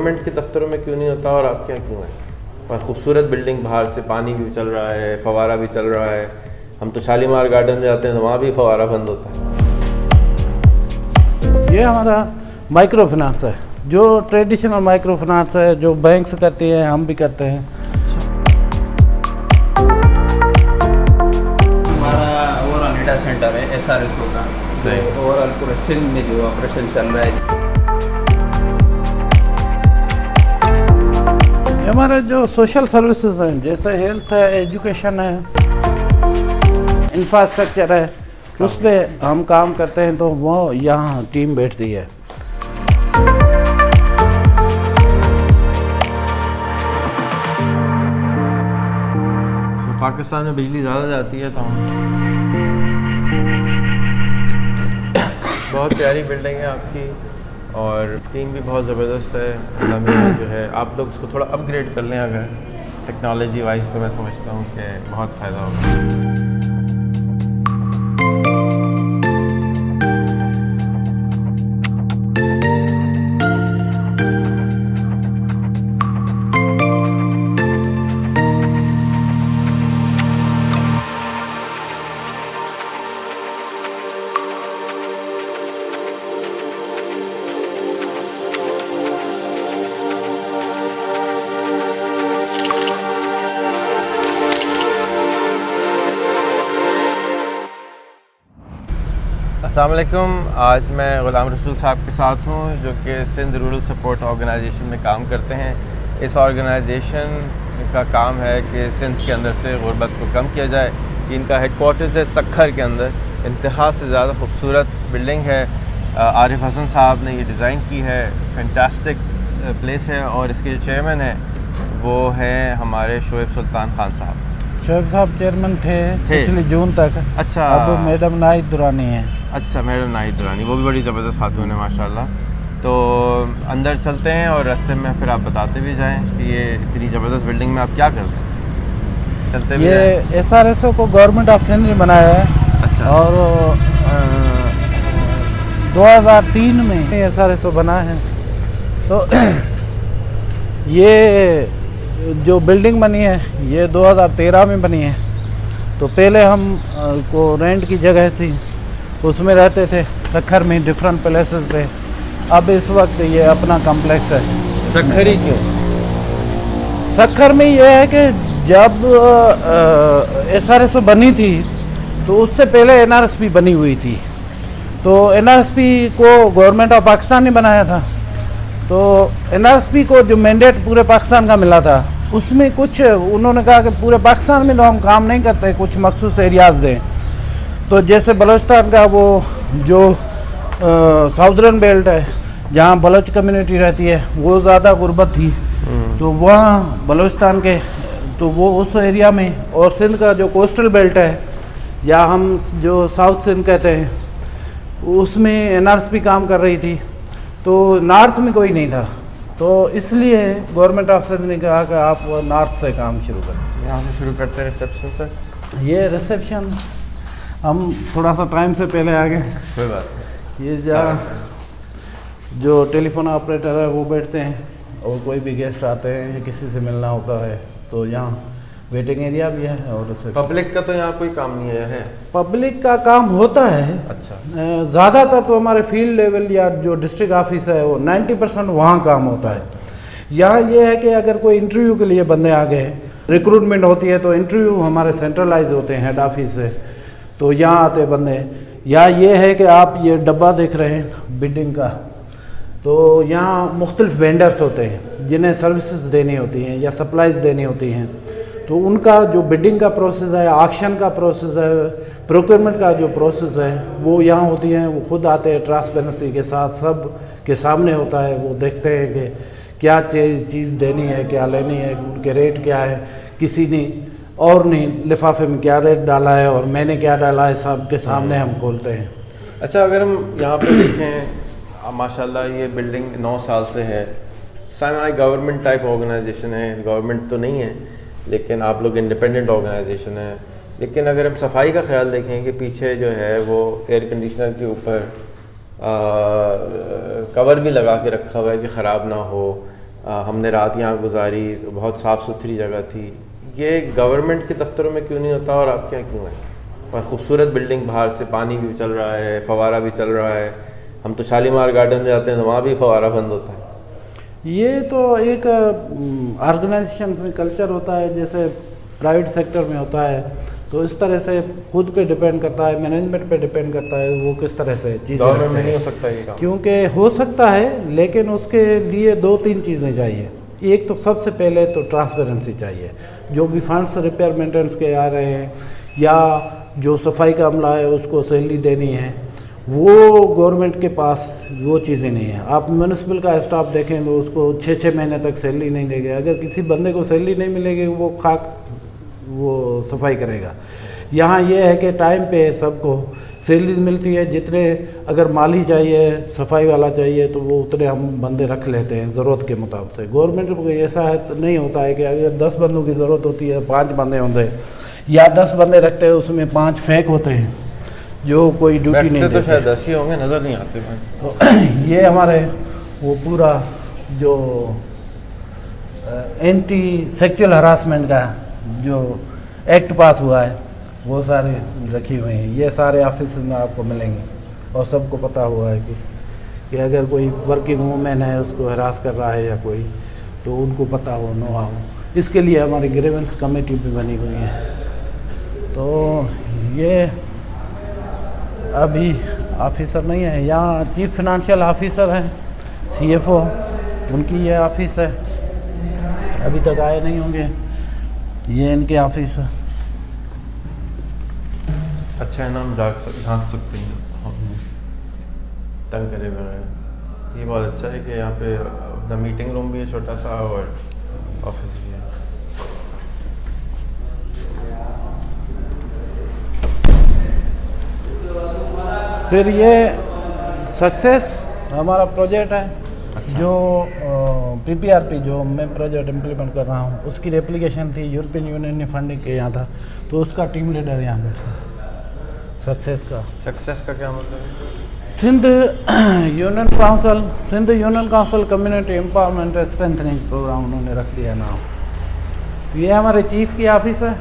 Government के दफ्तरों में क्यों नहीं होता और आपके यहाँ क्यों है? और खूबसूरत बिल्डिंग, बाहर से पानी भी चल रहा है, फवारा भी चल रहा है। हम तो शालीमार गार्डन में जाते हैं तो वहाँ भी फवारा बंद होता है। ये हमारा माइक्रो फाइनेंस है, जो ट्रेडिशनल माइक्रो फाइनेंस है, जो बैंक से करती है, हम भी करते हैं। हमारा ओवरऑल डेटा सेंटर है SRSO का, ओवरऑल पूरे सिंध में जो ऑपरेशन चल रहा है। हमारे जो सोशल सर्विसेज हैं, जैसे हेल्थ है, एजुकेशन है, इंफ्रास्ट्रक्चर है, उस पर हम काम करते हैं, तो वो यहाँ टीम बैठती है। पाकिस्तान में बिजली ज़्यादा जाती है तो बहुत प्यारी बिल्डिंग है आपकी और टीम भी बहुत ज़बरदस्त है। अल्लाह जो है आप लोग उसको थोड़ा अपग्रेड कर लें अगर टेक्नोलॉजी वाइज, तो मैं समझता हूँ कि बहुत फ़ायदा होगा। अस्सलाम वालेकुम। आज मैं ग़ुलाम रसूल साहब के साथ हूँ जो कि सिंध रूरल सपोर्ट ऑर्गेनाइजेशन में काम करते हैं। इस ऑर्गेनाइजेशन का काम है कि सिंध के अंदर से गुर्बत को कम किया जाए। इनका हेडक्वार्टर्स है सक्खर के अंदर, इंतहा से ज़्यादा खूबसूरत बिल्डिंग है। आरिफ हसन साहब ने ये डिज़ाइन की है, फैंटास्टिक प्लेस है और इसके जो चेयरमैन हैं वो हैं हमारे शोएब सुल्तान खान साहब। शोएब साहब चेयरमैन थे पिछले जून तक। अच्छा, अब मैडम नाहिद दुरानी है। अच्छा, मैडम नाहिद दुरानी, वो भी बड़ी ज़बरदस्त खातून है माशाल्लाह। तो अंदर चलते हैं और रास्ते में फिर आप बताते भी जाएं कि ये इतनी ज़बरदस्त बिल्डिंग में आप क्या करते हैं। चलते भी ये SRSO को गवर्नमेंट ऑफ सिंध ने बनाया है। अच्छा। और 2003 में SRSO बना है। तो ये जो बिल्डिंग बनी है ये 2013 में बनी है। तो पहले हम को रेंट की जगह थी, उसमें रहते थे सक्खर में, डिफरेंट प्लेसेस पे। अब इस वक्त ये अपना कॉम्प्लेक्स है। सक्खर ही क्यों? सक्खर में ये है कि जब SRSO बनी थी तो उससे पहले NRSP बनी हुई थी। तो NRSP को गवर्नमेंट ऑफ पाकिस्तान ने बनाया था। तो NRSP को जो मैंडेट पूरे पाकिस्तान का मिला था, उसमें कुछ उन्होंने कहा कि पूरे पाकिस्तान में तो हम काम नहीं करते, कुछ मखसूस एरियाज़ दें। तो जैसे बलूचिस्तान का वो जो साउदर्न बेल्ट है जहाँ बलोच कम्युनिटी रहती है, वो ज़्यादा गुर्बत थी, तो वहाँ बलूचिस्तान के तो वो उस एरिया में, और सिंध का जो कोस्टल बेल्ट है या हम जो साउथ सिंध कहते हैं, उसमें NRSP काम कर रही थी। तो नॉर्थ में कोई नहीं था, तो इसलिए गवर्नमेंट ऑफ सिंध ने कहा कि आप नॉर्थ से काम शुरू करें। यहाँ से शुरू करते हैं रिसेप्शन से। ये रिसेप्शन हम थोड़ा सा टाइम से पहले आ गए। कोई बात नहीं। ये जो टेलीफोन ऑपरेटर है वो बैठते हैं, और कोई भी गेस्ट आते हैं या किसी से मिलना होता है तो यहाँ वेटिंग एरिया भी है। और पब्लिक का तो यहाँ कोई काम नहीं है? पब्लिक का काम होता है। अच्छा। ज़्यादातर तो हमारे फील्ड लेवल या जो डिस्ट्रिक्ट ऑफिस है वो 90% वहाँ काम होता है। यहाँ ये है कि अगर कोई इंटरव्यू के लिए बंदे आ गए, रिक्रूटमेंट होती है तो इंटरव्यू हमारे सेंट्रलाइज होते हैं हेड ऑफिस से, तो यहाँ आते बंदे। या ये है कि आप ये डब्बा देख रहे हैं बिल्डिंग का, तो यहाँ मुख्तलिफ वेंडर्स होते हैं जिन्हें सर्विसेज देनी होती हैं या सप्लाईज देनी होती हैं। तो उनका जो बिडिंग का प्रोसेस है, ऑक्शन का प्रोसेस है, प्रोक्योरमेंट का जो प्रोसेस है, वो यहाँ होती हैं। वो खुद आते हैं ट्रांसपेरेंसी के साथ, सब के सामने होता है। वो देखते हैं कि क्या चीज़ देनी है, क्या लेनी है, उनके रेट क्या है, किसी ने और नहीं लिफाफे में क्या रेट डाला है और मैंने क्या डाला है, सब के सामने हम खोलते हैं। अच्छा, अगर हम यहाँ पे देखें, माशाल्लाह ये बिल्डिंग 9 साल से है, सेमी गवर्नमेंट टाइप ऑर्गेनाइजेशन है, गवर्नमेंट तो नहीं है लेकिन आप लोग इंडिपेंडेंट ऑर्गेनाइजेशन है। लेकिन अगर हम सफाई का ख्याल देखें कि पीछे जो है वो एयर कंडीशनर के ऊपर कवर भी लगा के रखा हुआ है कि ख़राब ना हो, हमने रात यहाँ गुजारी, बहुत साफ़ सुथरी जगह थी। ये गवर्नमेंट के दफ्तरों में क्यों नहीं होता और आपके यहाँ क्यों है? और ख़ूबसूरत बिल्डिंग, बाहर से पानी भी चल रहा है, फवारा भी चल रहा है। हम तो शालीमार गार्डन में जाते हैं तो वहाँ भी फवारा बंद होता है। ये तो एक ऑर्गेनाइजेशन में कल्चर होता है, जैसे प्राइवेट सेक्टर में होता है, तो इस तरह से खुद पे डिपेंड करता है, मैनेजमेंट पे डिपेंड करता है वो किस तरह से चीज़ें। गवर्नमेंट में नहीं हो सकता ये काम? क्योंकि हो सकता है, लेकिन उसके लिए 2-3 चीज़ें चाहिए। एक तो सबसे पहले तो ट्रांसपेरेंसी चाहिए। जो भी फंड्स रिपेयर मेंटेनेंस के आ रहे हैं या जो सफाई का अमला है उसको सैलरी देनी है, वो गवर्नमेंट के पास वो चीज़ें नहीं है। आप म्यूनिसिपल का स्टाफ देखें तो उसको 6-6 महीने तक सैलरी नहीं देंगे। अगर किसी बंदे को सैलरी नहीं मिलेगी वो सफाई करेगा। यहाँ ये है कि टाइम पे सबको सैलरी मिलती है। जितने अगर माली चाहिए, सफाई वाला चाहिए, तो वो उतने हम बंदे रख लेते हैं ज़रूरत के मुताबिक। गवर्नमेंट को ऐसा है तो नहीं होता है कि अगर 10 बंदों की ज़रूरत होती है 5 बंदे होते हैं, या 10 बंदे रखते हैं उसमें 5 फेक होते हैं जो कोई ड्यूटी नहीं देते। तो शायद 10 ही होंगे, नज़र नहीं आते। तो ये हमारे वो पूरा जो एंटी सेक्सुअल हरासमेंट का जो एक्ट पास हुआ है वो सारे रखी हुई हैं। ये सारे ऑफिस में आपको मिलेंगे और सबको पता हुआ है कि अगर कोई वर्किंग वूमेन है उसको हरास कर रहा है या कोई, तो उनको पता हो, नो हाउ। इसके लिए हमारी ग्रीवेंस कमेटी भी बनी हुई है। तो ये अभी ऑफिसर नहीं है यहाँ, चीफ फाइनेंशियल ऑफिसर हैं, CFO, उनकी ये ऑफिस है। अभी तक आए नहीं होंगे, ये इनके ऑफिस है। अच्छा है ना, हम झाँक सकते हैं, तंग करे बगैर। ये बहुत अच्छा है कि यहाँ पे अपना मीटिंग रूम भी है छोटा सा और ऑफिस भी है। फिर ये सक्सेस हमारा प्रोजेक्ट है। अच्छा। जो PPRP जो मैं प्रोजेक्ट इम्प्लीमेंट कर रहा हूँ, उसकी रेप्लिकेशन थी, यूरोपियन यूनियन ने फंडिंग किया था, तो उसका टीम लीडर यहाँ बैठा है सक्सेस का। सक्सेस का क्या मतलब है? Sindh union council community empowerment and strengthening programme उन्होंने रख दिया नाम। ये हमारे चीफ की ऑफिस है।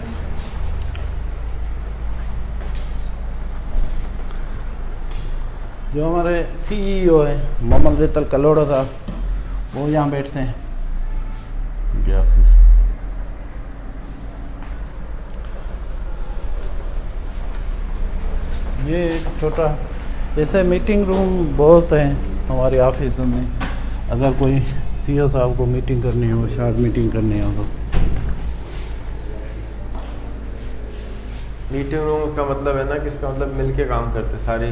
जो हमारे CEO है मोहम्मद रितल कलोड़ा था, वो यहाँ बैठते हैं ये ऑफिस। ये एक छोटा ऐसे मीटिंग रूम बहुत हैं हमारे ऑफिस में। अगर कोई CEO साहब को मीटिंग करनी हो, शॉर्ट मीटिंग करनी हो तो। मीटिंग रूम का मतलब है ना कि इसका मतलब मिलके काम करते, सारी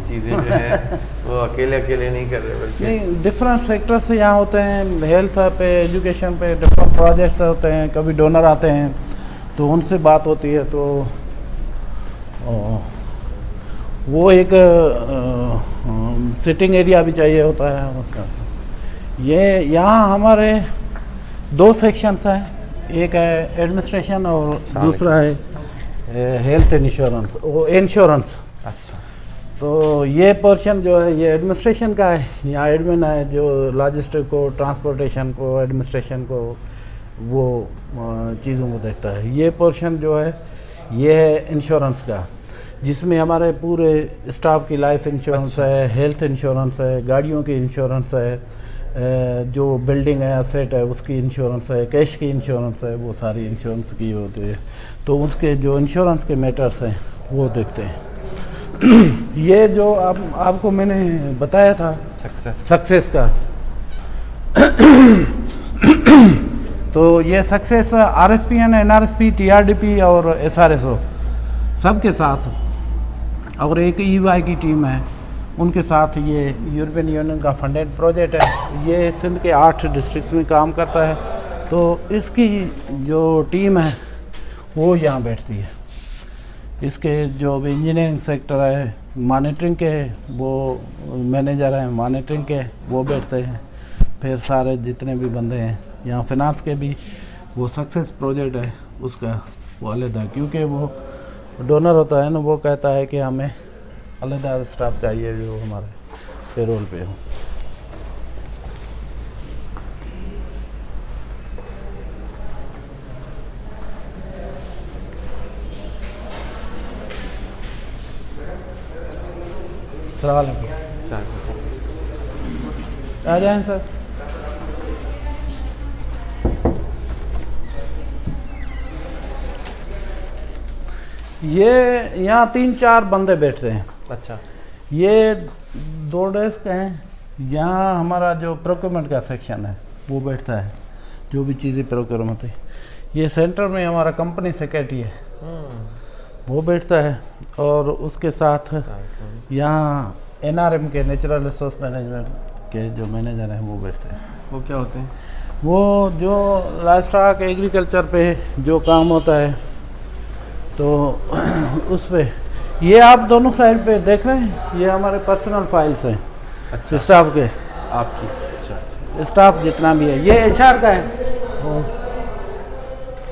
चीज़ें जो हैं वो अकेले नहीं कर रहे, बल्कि नहीं, डिफरेंट सेक्टर से यहाँ होते हैं। हेल्थ पे, एजुकेशन पे डिफरेंट प्रोजेक्ट्स होते हैं। कभी डोनर आते हैं तो उनसे बात होती है, तो वो एक सिटिंग एरिया भी चाहिए होता है उसका। ये यहाँ हमारे 2 सेक्शंस हैं, एक है एडमिनिस्ट्रेशन और दूसरा है हेल्थ इंश्योरेंस, वो इंश्योरेंस। अच्छा। तो ये पोर्शन जो है ये एडमिनिस्ट्रेशन का है। यहाँ एडमिन है जो लॉजिस्टिक को, ट्रांसपोर्टेशन को, एडमिनिस्ट्रेशन को, वो चीज़ों को देखता है। ये पोर्शन जो है ये है इंश्योरेंस का, जिसमें हमारे पूरे स्टाफ की लाइफ इंश्योरेंस अच्छा। है, हेल्थ इंश्योरेंस है, गाड़ियों की इंश्योरेंस है, जो बिल्डिंग है, एसेट है, उसकी इंश्योरेंस है, कैश की इंश्योरेंस है, वो सारी इंश्योरेंस की होती है। तो उसके जो इंश्योरेंस के मैटर्स हैं वो देखते हैं। ये जो आपको मैंने बताया था सक्सेस का, तो ये सक्सेस RSPN, NRSP, TRDP और SRSO सबके साथ, और एक EY की टीम है उनके साथ ये यूरोपियन यूनियन का फंडेड प्रोजेक्ट है। ये सिंध के 8 डिस्ट्रिक्ट्स में काम करता है। तो इसकी जो टीम है वो यहाँ बैठती है। इसके जो भी इंजीनियरिंग सेक्टर है, मॉनिटरिंग के वो मैनेजर हैं, मॉनिटरिंग के वो बैठते हैं। फिर सारे जितने भी बंदे हैं यहाँ फिनांस के भी, वो सक्सेस प्रोजेक्ट है उसका वो अलग है, क्योंकि वो डोनर होता है ना, वो कहता है कि हमें अलग स्टाफ चाहिए जो हमारे पेरोल पे हो। सलाम अलैकुम। आ जाएं सर। ये यहाँ 3-4 बंदे बैठते हैं। अच्छा, ये 2 डेस्क हैं। यहाँ हमारा जो प्रोक्योरमेंट का सेक्शन है वो बैठता है, जो भी चीज़ें प्रोक्योरमेंट होती है। ये सेंटर में हमारा कंपनी सेक्रेटरी है, वो बैठता है। और उसके साथ यहाँ NRM के नेचुरल रिसोर्स मैनेजमेंट के जो मैनेजर हैं वो बैठते हैं। वो क्या होते हैं? वो जो लाइवस्टॉक एग्रीकल्चर पे जो काम होता है तो उस पे ये आप दोनों साइड पे देख रहे हैं, ये हमारे पर्सनल फाइल्स हैं। अच्छा, स्टाफ के, आपकी? अच्छा, स्टाफ जितना भी है। ये HR का है।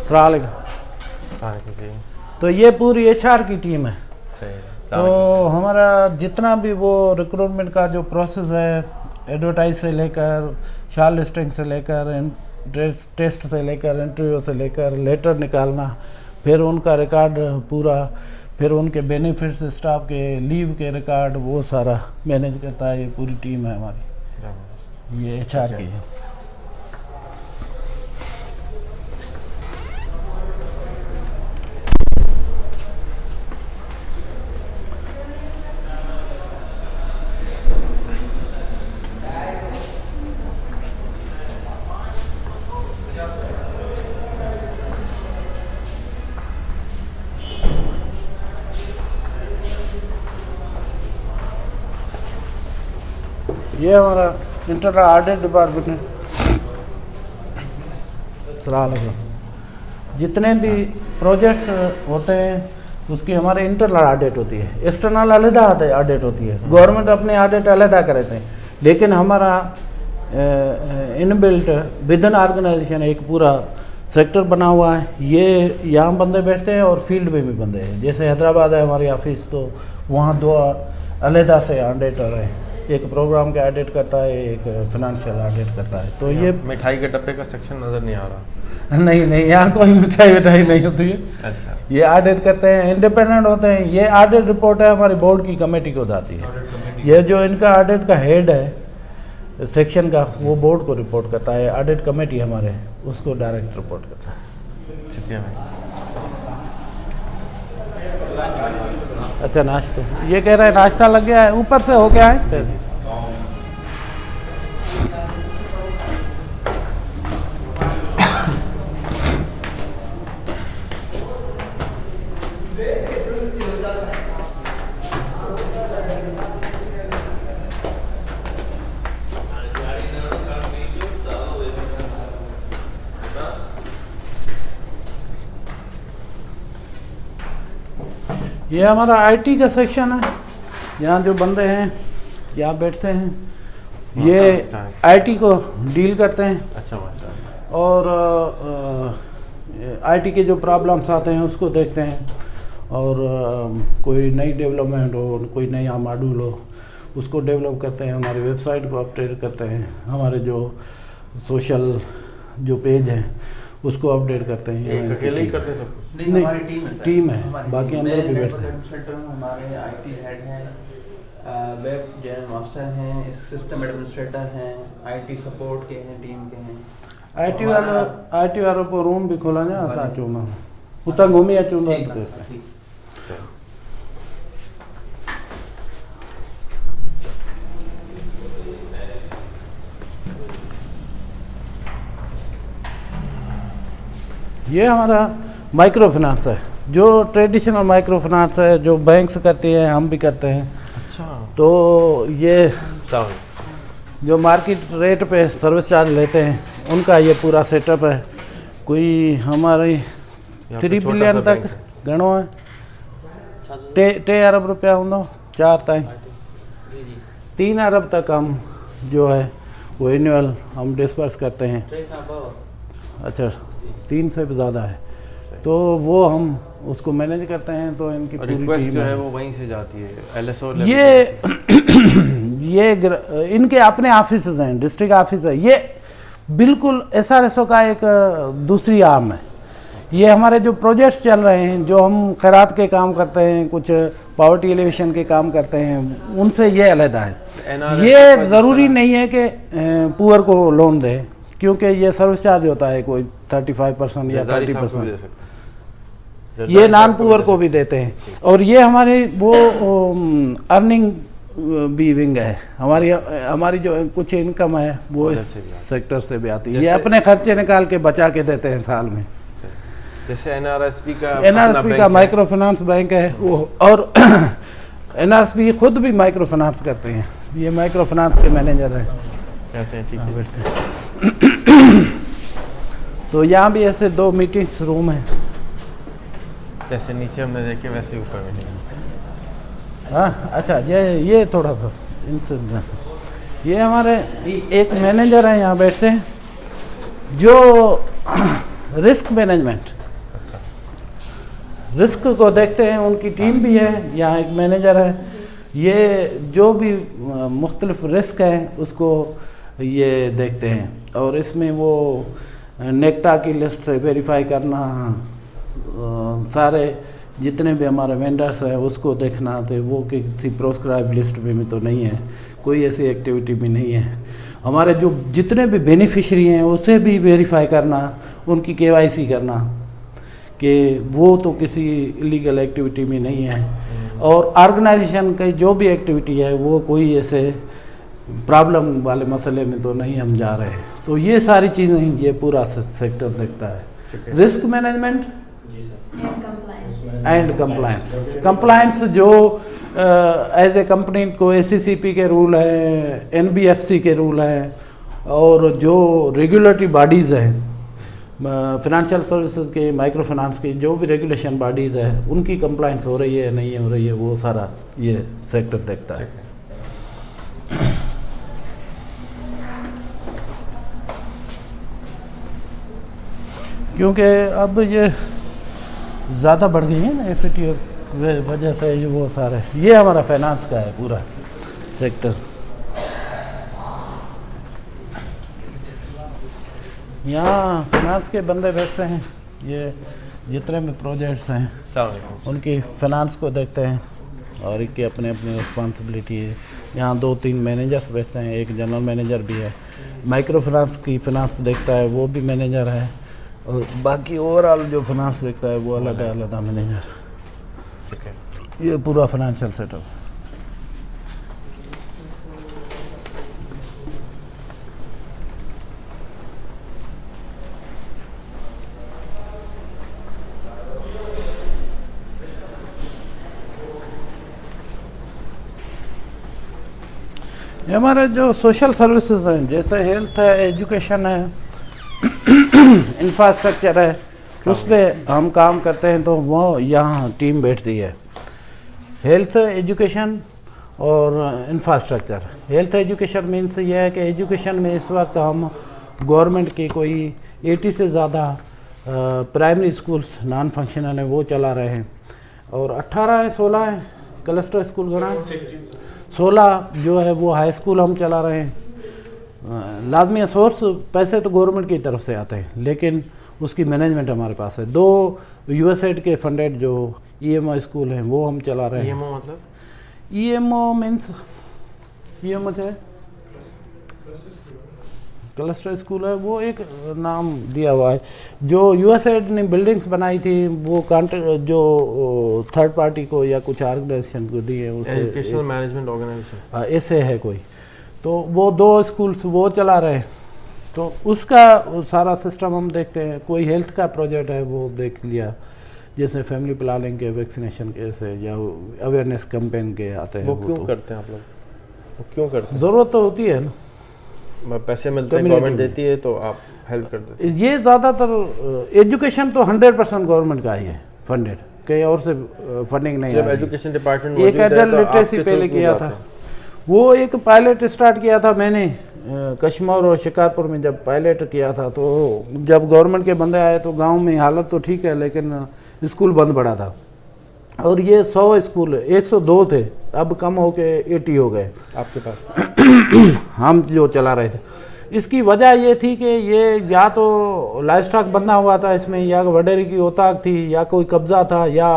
सलाम अलैकुम। तो ये पूरी HR की टीम है। सही है। तो हमारा जितना भी वो रिक्रूटमेंट का जो प्रोसेस है, एडवर्टाइज से लेकर शॉर्ट लिस्टिंग से लेकर टेस्ट से लेकर इंटरव्यू से लेकर लेटर निकालना, फिर उनका रिकॉर्ड पूरा, फिर उनके बेनिफिट्स, स्टाफ के लीव के रिकॉर्ड, वो सारा मैनेज करता है। ये पूरी टीम है हमारी, ये HR की है। ये हमारा इंटरनल ऑडिट डिपार्टमेंट है। सलाम अलैकुम। जितने भी प्रोजेक्ट्स होते हैं उसकी हमारे इंटरनल ऑडिट होती है, एक्सटर्नल अलहदा ऑडिट होती है। गवर्नमेंट अपने ऑडिट अलहदा करते हैं, लेकिन हमारा इनबिल्ट विद इन ऑर्गेनाइजेशन एक पूरा सेक्टर बना हुआ है। ये यहाँ बंदे बैठते हैं और फील्ड में भी बंदे हैं। जैसे हैदराबाद है हमारी ऑफिस, तो वहाँ 2 अलहदा से ऑडिटर हैं, एक प्रोग्राम के ऑडिट करता है, एक फाइनेंशियल ऑडिट करता है। तो ये मिठाई के डब्बे का सेक्शन नज़र नहीं आ रहा। नहीं, यहाँ कोई मिठाई नहीं होती है। अच्छा, ये ऑडिट करते हैं, इंडिपेंडेंट होते हैं। ये ऑडिट रिपोर्ट है हमारी बोर्ड की कमेटी को जाती है। ये जो इनका ऑडिट का हेड है सेक्शन का, वो बोर्ड को रिपोर्ट करता है। ऑडिट कमेटी हमारे उसको डायरेक्ट रिपोर्ट करता है। शुक्रिया भाई। अच्छा, नाश्ता, ये कह रहे हैं नाश्ता लग गया है, ऊपर से हो गया है। ये हमारा IT का सेक्शन है। यहाँ जो बंदे हैं यहाँ बैठते हैं, ये IT को डील करते हैं। अच्छा, माशाल्लाह। और IT के जो प्रॉब्लम्स आते हैं उसको देखते हैं, और कोई नई डेवलपमेंट हो, कोई नया मॉड्यूल हो, उसको डेवलप करते हैं। हमारी वेबसाइट को अपडेट करते हैं, हमारे जो सोशल जो पेज है उसको अपडेट करते हैं। एक अकेले ही करते हैं सब कुछ? नहीं, हमारी टीम है। बाकी अंदर भी बैठते हैं। एडमिनिस्ट्रेटर में हमारे IT हेड हैं, वेब जर्नल मास्टर हैं, सिस्टम एडमिनिस्ट्रेटर हैं, IT सपोर्ट के हैं, टीम के हैं। IT वालों को रूम भी खोला जाए साचो में, उतना घूमिया चुना। ये हमारा माइक्रो फाइनेंस है, जो ट्रेडिशनल माइक्रो फाइनेंस है, जो बैंक्स करती हैं, हम भी करते हैं। अच्छा, तो ये सही। जो मार्केट रेट पे सर्विस चार्ज लेते हैं उनका ये पूरा सेटअप है। कोई हमारी 3 बिलियन तक घणो है, 3 अरब रुपया होंगे, 4 ताईं 3 अरब तक हम जो है वो एनुअल हम डिस्पर्स करते हैं। अच्छा, 3 से भी ज़्यादा है, तो वो हम उसको मैनेज करते हैं। तो इनकी पूरी रिक्वेस्ट टीम जो है वो वहीं से जाती है, LSO लेवल ये इनके अपने ऑफिस हैं, डिस्ट्रिक्ट ऑफिस है। ये बिल्कुल SRSO का एक दूसरी आर्म है। ये हमारे जो प्रोजेक्ट्स चल रहे हैं, जो हम खैरात के काम करते हैं, कुछ पावर्टी एलिवेशन के काम करते हैं, उनसे ये अलहदा है। ये ज़रूरी नहीं है कि पुअर को लोन दें, क्योंकि ये सर्विस चार्ज होता है कोई 35% या 30%, ये नॉन पुअर को भी देते हैं। और ये हमारे वो अर्निंग भी विंग है, हमारी जो कुछ इनकम है वो इस सेक्टर से भी आती है। ये अपने खर्चे निकाल के बचा के देते हैं साल में। जैसे एनआरएसपी का माइक्रो फाइनेंस बैंक है वो, और एनआरएसपी खुद भी माइक्रो फाइनेंस करते हैं। ये माइक्रो फाइनेंस के मैनेजर हैं। कैसे ठीक है। तो यहाँ भी ऐसे 2 मीटिंग्स रूम है, जैसे नीचे हमने देखे वैसे ऊपर में नहीं। हाँ अच्छा, ये थोड़ा सा इनसे, ये हमारे एक मैनेजर हैं यहाँ बैठते हैं जो रिस्क मैनेजमेंट, रिस्क को देखते हैं। उनकी टीम भी है, यहाँ एक मैनेजर है। ये जो भी मुख्तलिफ रिस्क हैं उसको ये देखते हैं, और इसमें वो नेक्टा की लिस्ट से वेरीफाई करना, सारे जितने भी हमारे वेंडर्स हैं उसको देखना थे, वो किसी प्रोस्क्राइब लिस्ट में तो नहीं है, कोई ऐसी एक्टिविटी भी नहीं है। हमारे जो जितने भी बेनिफिशरी हैं उसे भी वेरीफाई करना, उनकी केवाईसी करना कि वो तो किसी इलीगल एक्टिविटी में नहीं है, और ऑर्गेनाइजेशन की जो भी एक्टिविटी है वो कोई ऐसे प्रॉब्लम वाले मसले में तो नहीं हम जा रहे। तो ये सारी चीज़ें ये पूरा सेक्टर देखता है। Risk management and compliance. Compliance जो एज ए कंपनी को ACCP के रूल है, NBFC के रूल है, और जो रेगुलेटरी बॉडीज़ हैं फिनंशियल सर्विसेज के, माइक्रो फाइनेंस की जो भी रेगुलेशन बॉडीज़ है उनकी कंप्लायंस हो रही है नहीं हो रही है, वो सारा ये सेक्टर देखता है। क्योंकि अब ये ज़्यादा बढ़ गई है ना FAT वजह से, ये वो सारे, ये हमारा फाइनेंस का है पूरा सेक्टर। यहाँ फाइनेंस के बंदे बैठते हैं, ये जितने भी प्रोजेक्ट्स हैं उनकी फाइनेंस को देखते हैं, और इनकी अपने अपनी रिस्पॉन्सिबिलिटी है। यहाँ 2-3 मैनेजर्स बैठते हैं, एक जनरल मैनेजर भी है, माइक्रो फाइनेंस की फाइनेंस देखता है वो भी मैनेजर है, और बाकी ओवरऑल जो फाइनेंस देखता है वो अलग मैनेजर। ठीक है, ये पूरा फाइनेंशियल सेटअप। ये हमारे जो सोशल सर्विसेज हैं, जैसे हेल्थ है, एजुकेशन है, इंफ्रास्ट्रक्चर है, उस पर हम काम करते हैं, तो वो यहाँ टीम बैठती है। हेल्थ, एजुकेशन और इंफ्रास्ट्रक्चर। हेल्थ एजुकेशन मीन्स ये है कि एजुकेशन में इस वक्त हम गवर्नमेंट की कोई 80 से ज़्यादा प्राइमरी स्कूल्स नॉन फंक्शनल हैं वो चला रहे हैं, और 18 है 16 है क्लस्टर स्कूल गणा, 16 जो है वो हाई स्कूल हम चला रहे हैं। लाजमी सोर्स पैसे तो गवर्नमेंट की तरफ से आते हैं, लेकिन उसकी मैनेजमेंट हमारे पास है। 2 USAID के फंडेड जो EMO स्कूल हैं वो हम चला रहे हैं। EMO मतलब? EMO मीन्स EMO है क्लस्टर स्कूल है, वो एक नाम दिया हुआ है। जो USAID ने बिल्डिंग्स बनाई थी वो कॉन्ट्रैक्ट जो थर्ड पार्टी को या कुछ ऑर्गेनाइजेशन को दी है, एजुकेशनल मैनेजमेंट ऑर्गेनाइजेशन ऐसे है कोई, तो वो 2 स्कूल्स वो चला रहे हैं। तो उसका सारा सिस्टम हम देखते हैं। कोई हेल्थ का प्रोजेक्ट है वो देख लिया, जैसे फैमिली प्लानिंग के, वैक्सीनेशन के से, या अवेयरनेस कैंपेन के आते हैं। वो क्यों करते हैं आप लोग? वो क्यों करते हैं? ज़रूरत तो होती है ना, पैसे मिलते हैं, गवर्नमेंट देती है तो आप हेल्प कर देते हैं। ये ज़्यादातर एजुकेशन तो 100% गवर्नमेंट का ही है फंडेड, कहीं और से फंडिंग नहीं है। एजुकेशन डिपार्टमेंट एक एडल्ट लिटरेसी पहले किया था, वो एक पायलट स्टार्ट किया था मैंने कश्मीर और शिकारपुर में। जब पायलट किया था तो जब गवर्नमेंट के बंदे आए तो गांव में हालत तो ठीक है, लेकिन स्कूल बंद पड़ा था, और ये 100 स्कूल 102 थे, अब कम हो के 80 हो गए आपके पास। हम जो चला रहे थे इसकी वजह ये थी कि ये या तो लाइफ स्टॉक बंधा हुआ था इसमें, या वडेरी की ओताक थी, या कोई कब्ज़ा था, या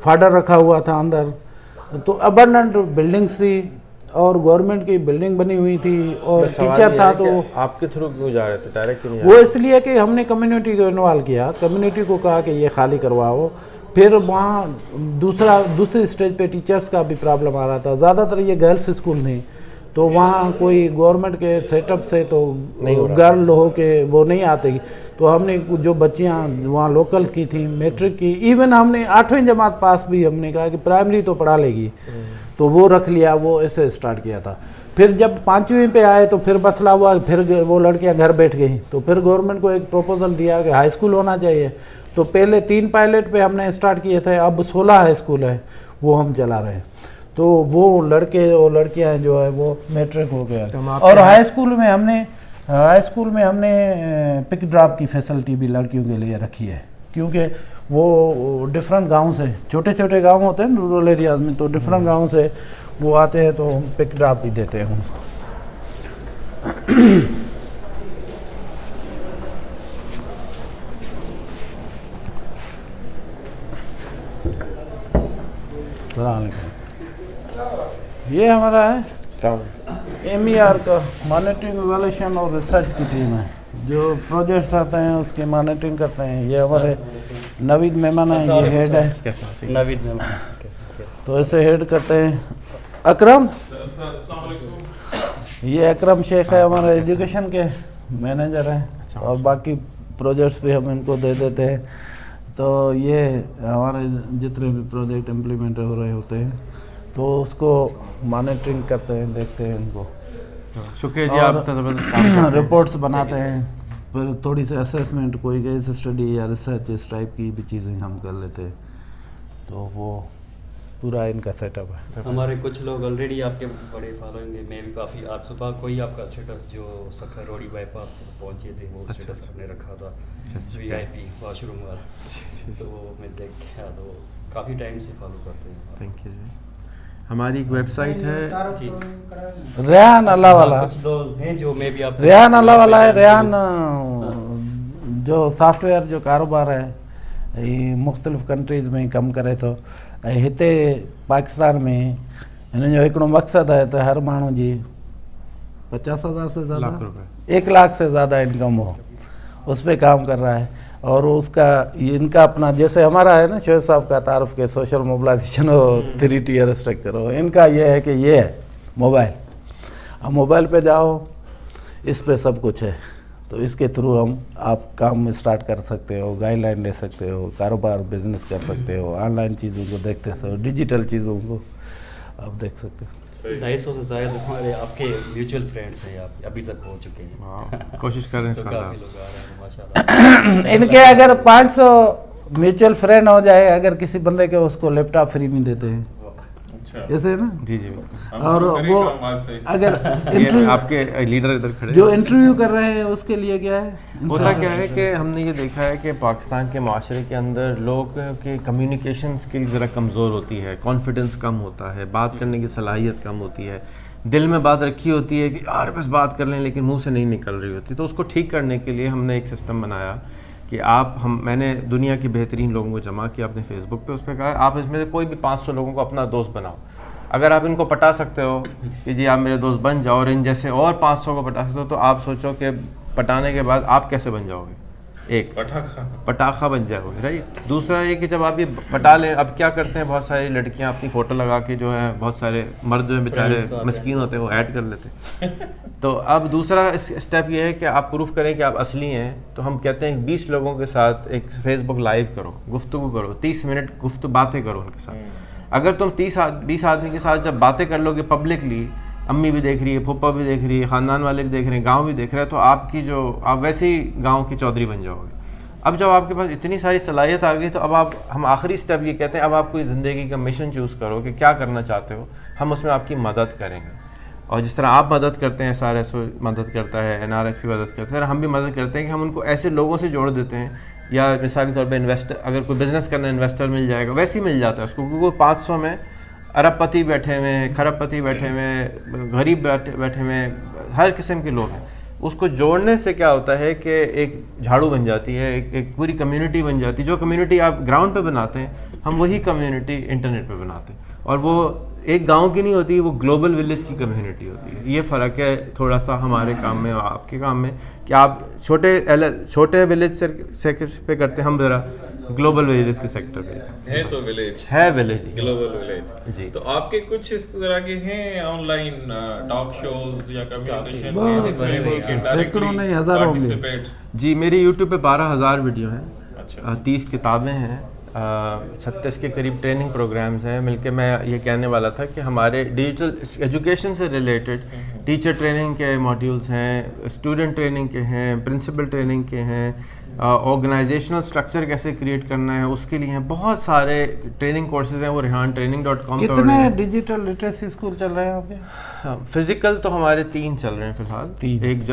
फाडर रखा हुआ था अंदर। तो अबंडेंट बिल्डिंग्स थी और गवर्नमेंट की बिल्डिंग बनी हुई थी और टीचर था। तो आपके थ्रू क्यों जा रहे थे, डायरेक्ट क्यों नहीं वो इसलिए कि हमने कम्युनिटी को इन्वॉल्व किया, कम्युनिटी को कहा कि ये खाली करवाओ। फिर वहाँ दूसरी स्टेज पे टीचर्स का भी प्रॉब्लम आ रहा था, ज़्यादातर ये गर्ल्स स्कूल थे, तो वहाँ कोई गवर्नमेंट के सेटअप से तो गर्ल हो के वो नहीं आते। तो हमने जो बच्चियाँ वहाँ लोकल की थी, मैट्रिक की, इवन हमने 8वीं जमात पास भी, हमने कहा कि प्राइमरी तो पढ़ा लेगी, तो वो रख लिया, वो ऐसे स्टार्ट किया था। फिर जब 5वीं पे आए तो फिर मसला हुआ, फिर वो लड़कियां घर बैठ गई। तो फिर गवर्नमेंट को एक प्रपोजल दिया कि हाई स्कूल होना चाहिए। तो पहले 3 पायलट पे हमने स्टार्ट किए थे, अब 16 हाई स्कूल है वो हम चला रहे हैं। तो वो लड़के और लड़कियां जो है वो मैट्रिक हो गया। और हाई स्कूल में हमने पिक ड्रॉप की फैसिलिटी भी लड़कियों के लिए रखी है, क्योंकि वो डिफरेंट गांव से, छोटे छोटे गांव होते हैं रूरल एरियाज में, तो डिफरेंट गांव से वो आते हैं, तो हम पिक ड्रॉप भी देते हैं उनको। ये हमारा है MER का मॉनिटरिंग, इवैल्यूएशन और रिसर्च की टीम है, जो प्रोजेक्ट्स आते हैं उसकी मॉनिटरिंग करते हैं। ये हमारे नवीद मेमन है, ये हेड है नवीद मेमन, तो ऐसे हेड करते हैं। अकरम, ये अकरम शेख है, हमारे एजुकेशन के मैनेजर हैं, और बाकी प्रोजेक्ट्स भी हम इनको दे देते हैं। तो ये हमारे जितने भी प्रोजेक्ट इम्प्लीमेंट हो रहे होते हैं तो उसको मॉनिटरिंग करते हैं, देखते हैं इनको। शुक्रिया जी, आप ज़बरदस्त काम करते हैं। रिपोर्ट्स बनाते हैं, फिर थोड़ी सी असेसमेंट, कोई केस स्टडी या रिसर्च इस टाइप की भी चीज़ें हम कर लेते हैं। तो वो पूरा इनका सेटअप है। हमारे कुछ लोग ऑलरेडी आपके बड़े फॉलोइंग है, मैं भी काफ़ी, आज सुबह कोई आपका स्टेटस जो सखर रोडी बाईपास पर पहुंचे थे वो स्टेटस आपने रखा था, VIP वॉशरूम वाला, तो वो मैं देख गया, तो काफ़ी टाइम से फॉलो करते हैं। थैंक यू जी। हमारी एक वेबसाइट है जी, रेहान अल्लाह वाला, कुछ लोग हैं जो मैं भी आप रेहान अल्लाह वाला है। रेहान जो सॉफ्टवेयर जो कारोबार है ये मुख्तलिफ़ कंट्रीज़ में कम करे तो हिते पाकिस्तान में हिन जो हिकिड़ो मक़सदु है तो हर माण्हू जी 50,000 से ज़्यादा, 1 लाख से ज़्यादा इनकम हो, उस पर काम कर रहा है। और उसका इनका अपना, जैसे हमारा है ना शोएब साहब का तारुफ के सोशल मोबिलाइजेशन हो, 3 टियर स्ट्रक्चर हो, इनका ये है कि ये है मोबाइल। अब मोबाइल पे जाओ, इस पे सब कुछ है, तो इसके थ्रू आप काम स्टार्ट कर सकते हो, गाइडलाइन ले सकते हो, कारोबार बिजनेस कर सकते हो, ऑनलाइन चीज़ों को देखते हो, डिजिटल चीज़ों को आप देख सकते हो। 250 से ज़्यादा हमारे आपके म्यूचुअल फ्रेंड्स हैं, आप अभी तक हो चुके हैं। कोशिश कर रहे हैं तो इसका काफ़ी लोग आ रहे हैं माशाल्लाह। इनके अगर 500 म्यूचुअल फ्रेंड हो जाए अगर किसी बंदे के, उसको लैपटॉप फ्री में देते हैं, ऐसे ना जी जी। और वो अगर इंटरव्यू, आपके लीडर इधर खड़े जो इंटरव्यू कर रहे हैं उसके लिए क्या है, होता क्या है कि हमने ये देखा है कि पाकिस्तान के माशरे के अंदर लोगों के कम्युनिकेशन स्किल ज़रा कमज़ोर होती है, कॉन्फिडेंस कम होता है, बात करने की सलाहियत कम होती है, दिल में बात रखी होती है कि यार बस बात कर लें, लेकिन मुंह से नहीं निकल रही होती। तो उसको ठीक करने के लिए हमने एक सिस्टम बनाया कि मैंने दुनिया की बेहतरीन लोगों को जमा किया अपने फेसबुक पे, उस पर कहा आप इसमें से कोई भी 500 लोगों को अपना दोस्त बनाओ। अगर आप इनको पटा सकते हो कि जी आप मेरे दोस्त बन जाओ, और इन जैसे और 500 को पटा सकते हो, तो आप सोचो कि पटाने के बाद आप कैसे बन जाओगे, एक पटाखा बन जाओगे, राइट। दूसरा ये कि जब आप ये पटा लें, अब क्या करते हैं बहुत सारी लड़कियां अपनी फ़ोटो लगा के, जो है बहुत सारे मर्द जो है बेचारे मस्कीन होते हैं वो ऐड कर लेते हैं। तो अब दूसरा स्टेप ये है कि आप प्रूफ करें कि आप असली हैं। तो हम कहते हैं 20 लोगों के साथ एक फेसबुक लाइव करो, गुफ्तगू करो, 30 मिनट बातें करो उनके साथ। अगर तुम 20 आदमी के साथ जब बातें कर लोगे पब्लिकली, अम्मी भी देख रही है, फूफा भी देख रही है, ख़ानदान वाले भी देख रहे हैं, गांव भी देख रहे हैं, तो आप वैसे ही गांव की चौधरी बन जाओगे। अब जब आपके पास इतनी सारी सलाहियत आ गई, तो अब हम आखिरी स्टेप ये कहते हैं, अब आप कोई ज़िंदगी का मिशन चूज़ करो कि क्या करना चाहते हो, हम उसमें आपकी मदद करेंगे। और जिस तरह आप मदद करते हैं, SRSO मदद करता है, NRS भी मदद करते हैं, हम भी मदद करते हैं कि हम उनको ऐसे लोगों से जोड़ देते हैं, या मिसाल के तौर पे इन्वेस्टर, अगर कोई बिज़नेस करना इन्वेस्टर मिल जाएगा, वैसे ही मिल जाता है उसको, क्योंकि वो 500 में अरबपति बैठे हुए, खरबपति बैठे हुए, गरीब बैठे हुए, हर किस्म के लोग हैं। उसको जोड़ने से क्या होता है कि एक झाड़ू बन जाती है, एक पूरी कम्युनिटी बन जाती है। जो कम्युनिटी आप ग्राउंड पे बनाते हैं, हम वही कम्युनिटी इंटरनेट पे बनाते हैं, और वो एक गांव की नहीं होती, वो ग्लोबल विलेज की कम्युनिटी होती है। ये फ़र्क है थोड़ा सा हमारे काम में और आपके काम में, कि आप छोटे विलेज सेक्टर पे करते हैं, हम ज़रा ग्लोबल विलेज के सेक्टर पे है। तो विलेज है, विलेज ग्लोबल विलेज जी। तो आपके कुछ इस तरह के हैं ऑनलाइन टॉक शोज या कम्युनिकेशन सैकड़ों नहीं, हज़ारों होंगे। जी, मेरे यूट्यूब पे 12,000 वीडियो हैं। अच्छा। 30 किताबें हैं, 36 के करीब ट्रेनिंग प्रोग्राम्स हैं। मिलके मैं ये कहने वाला था कि हमारे डिजिटल एजुकेशन से रिलेटेड टीचर ट्रेनिंग के मॉड्यूल्स हैं, स्टूडेंट ट्रेनिंग के हैं, प्रिंसिपल ट्रेनिंग के हैं, ऑर्गेनाइजेशनल स्ट्रक्चर कैसे क्रिएट करना है उसके लिए हैं। बहुत सारे ट्रेनिंग कोर्सेज हैं, वो rehantraining.com। कितने डिजिटल लिटरेसी स्कूल चल रहे हैं आपके? फिजिकल तो हमारे 3 चल रहे हैं फिलहाल। 3 एक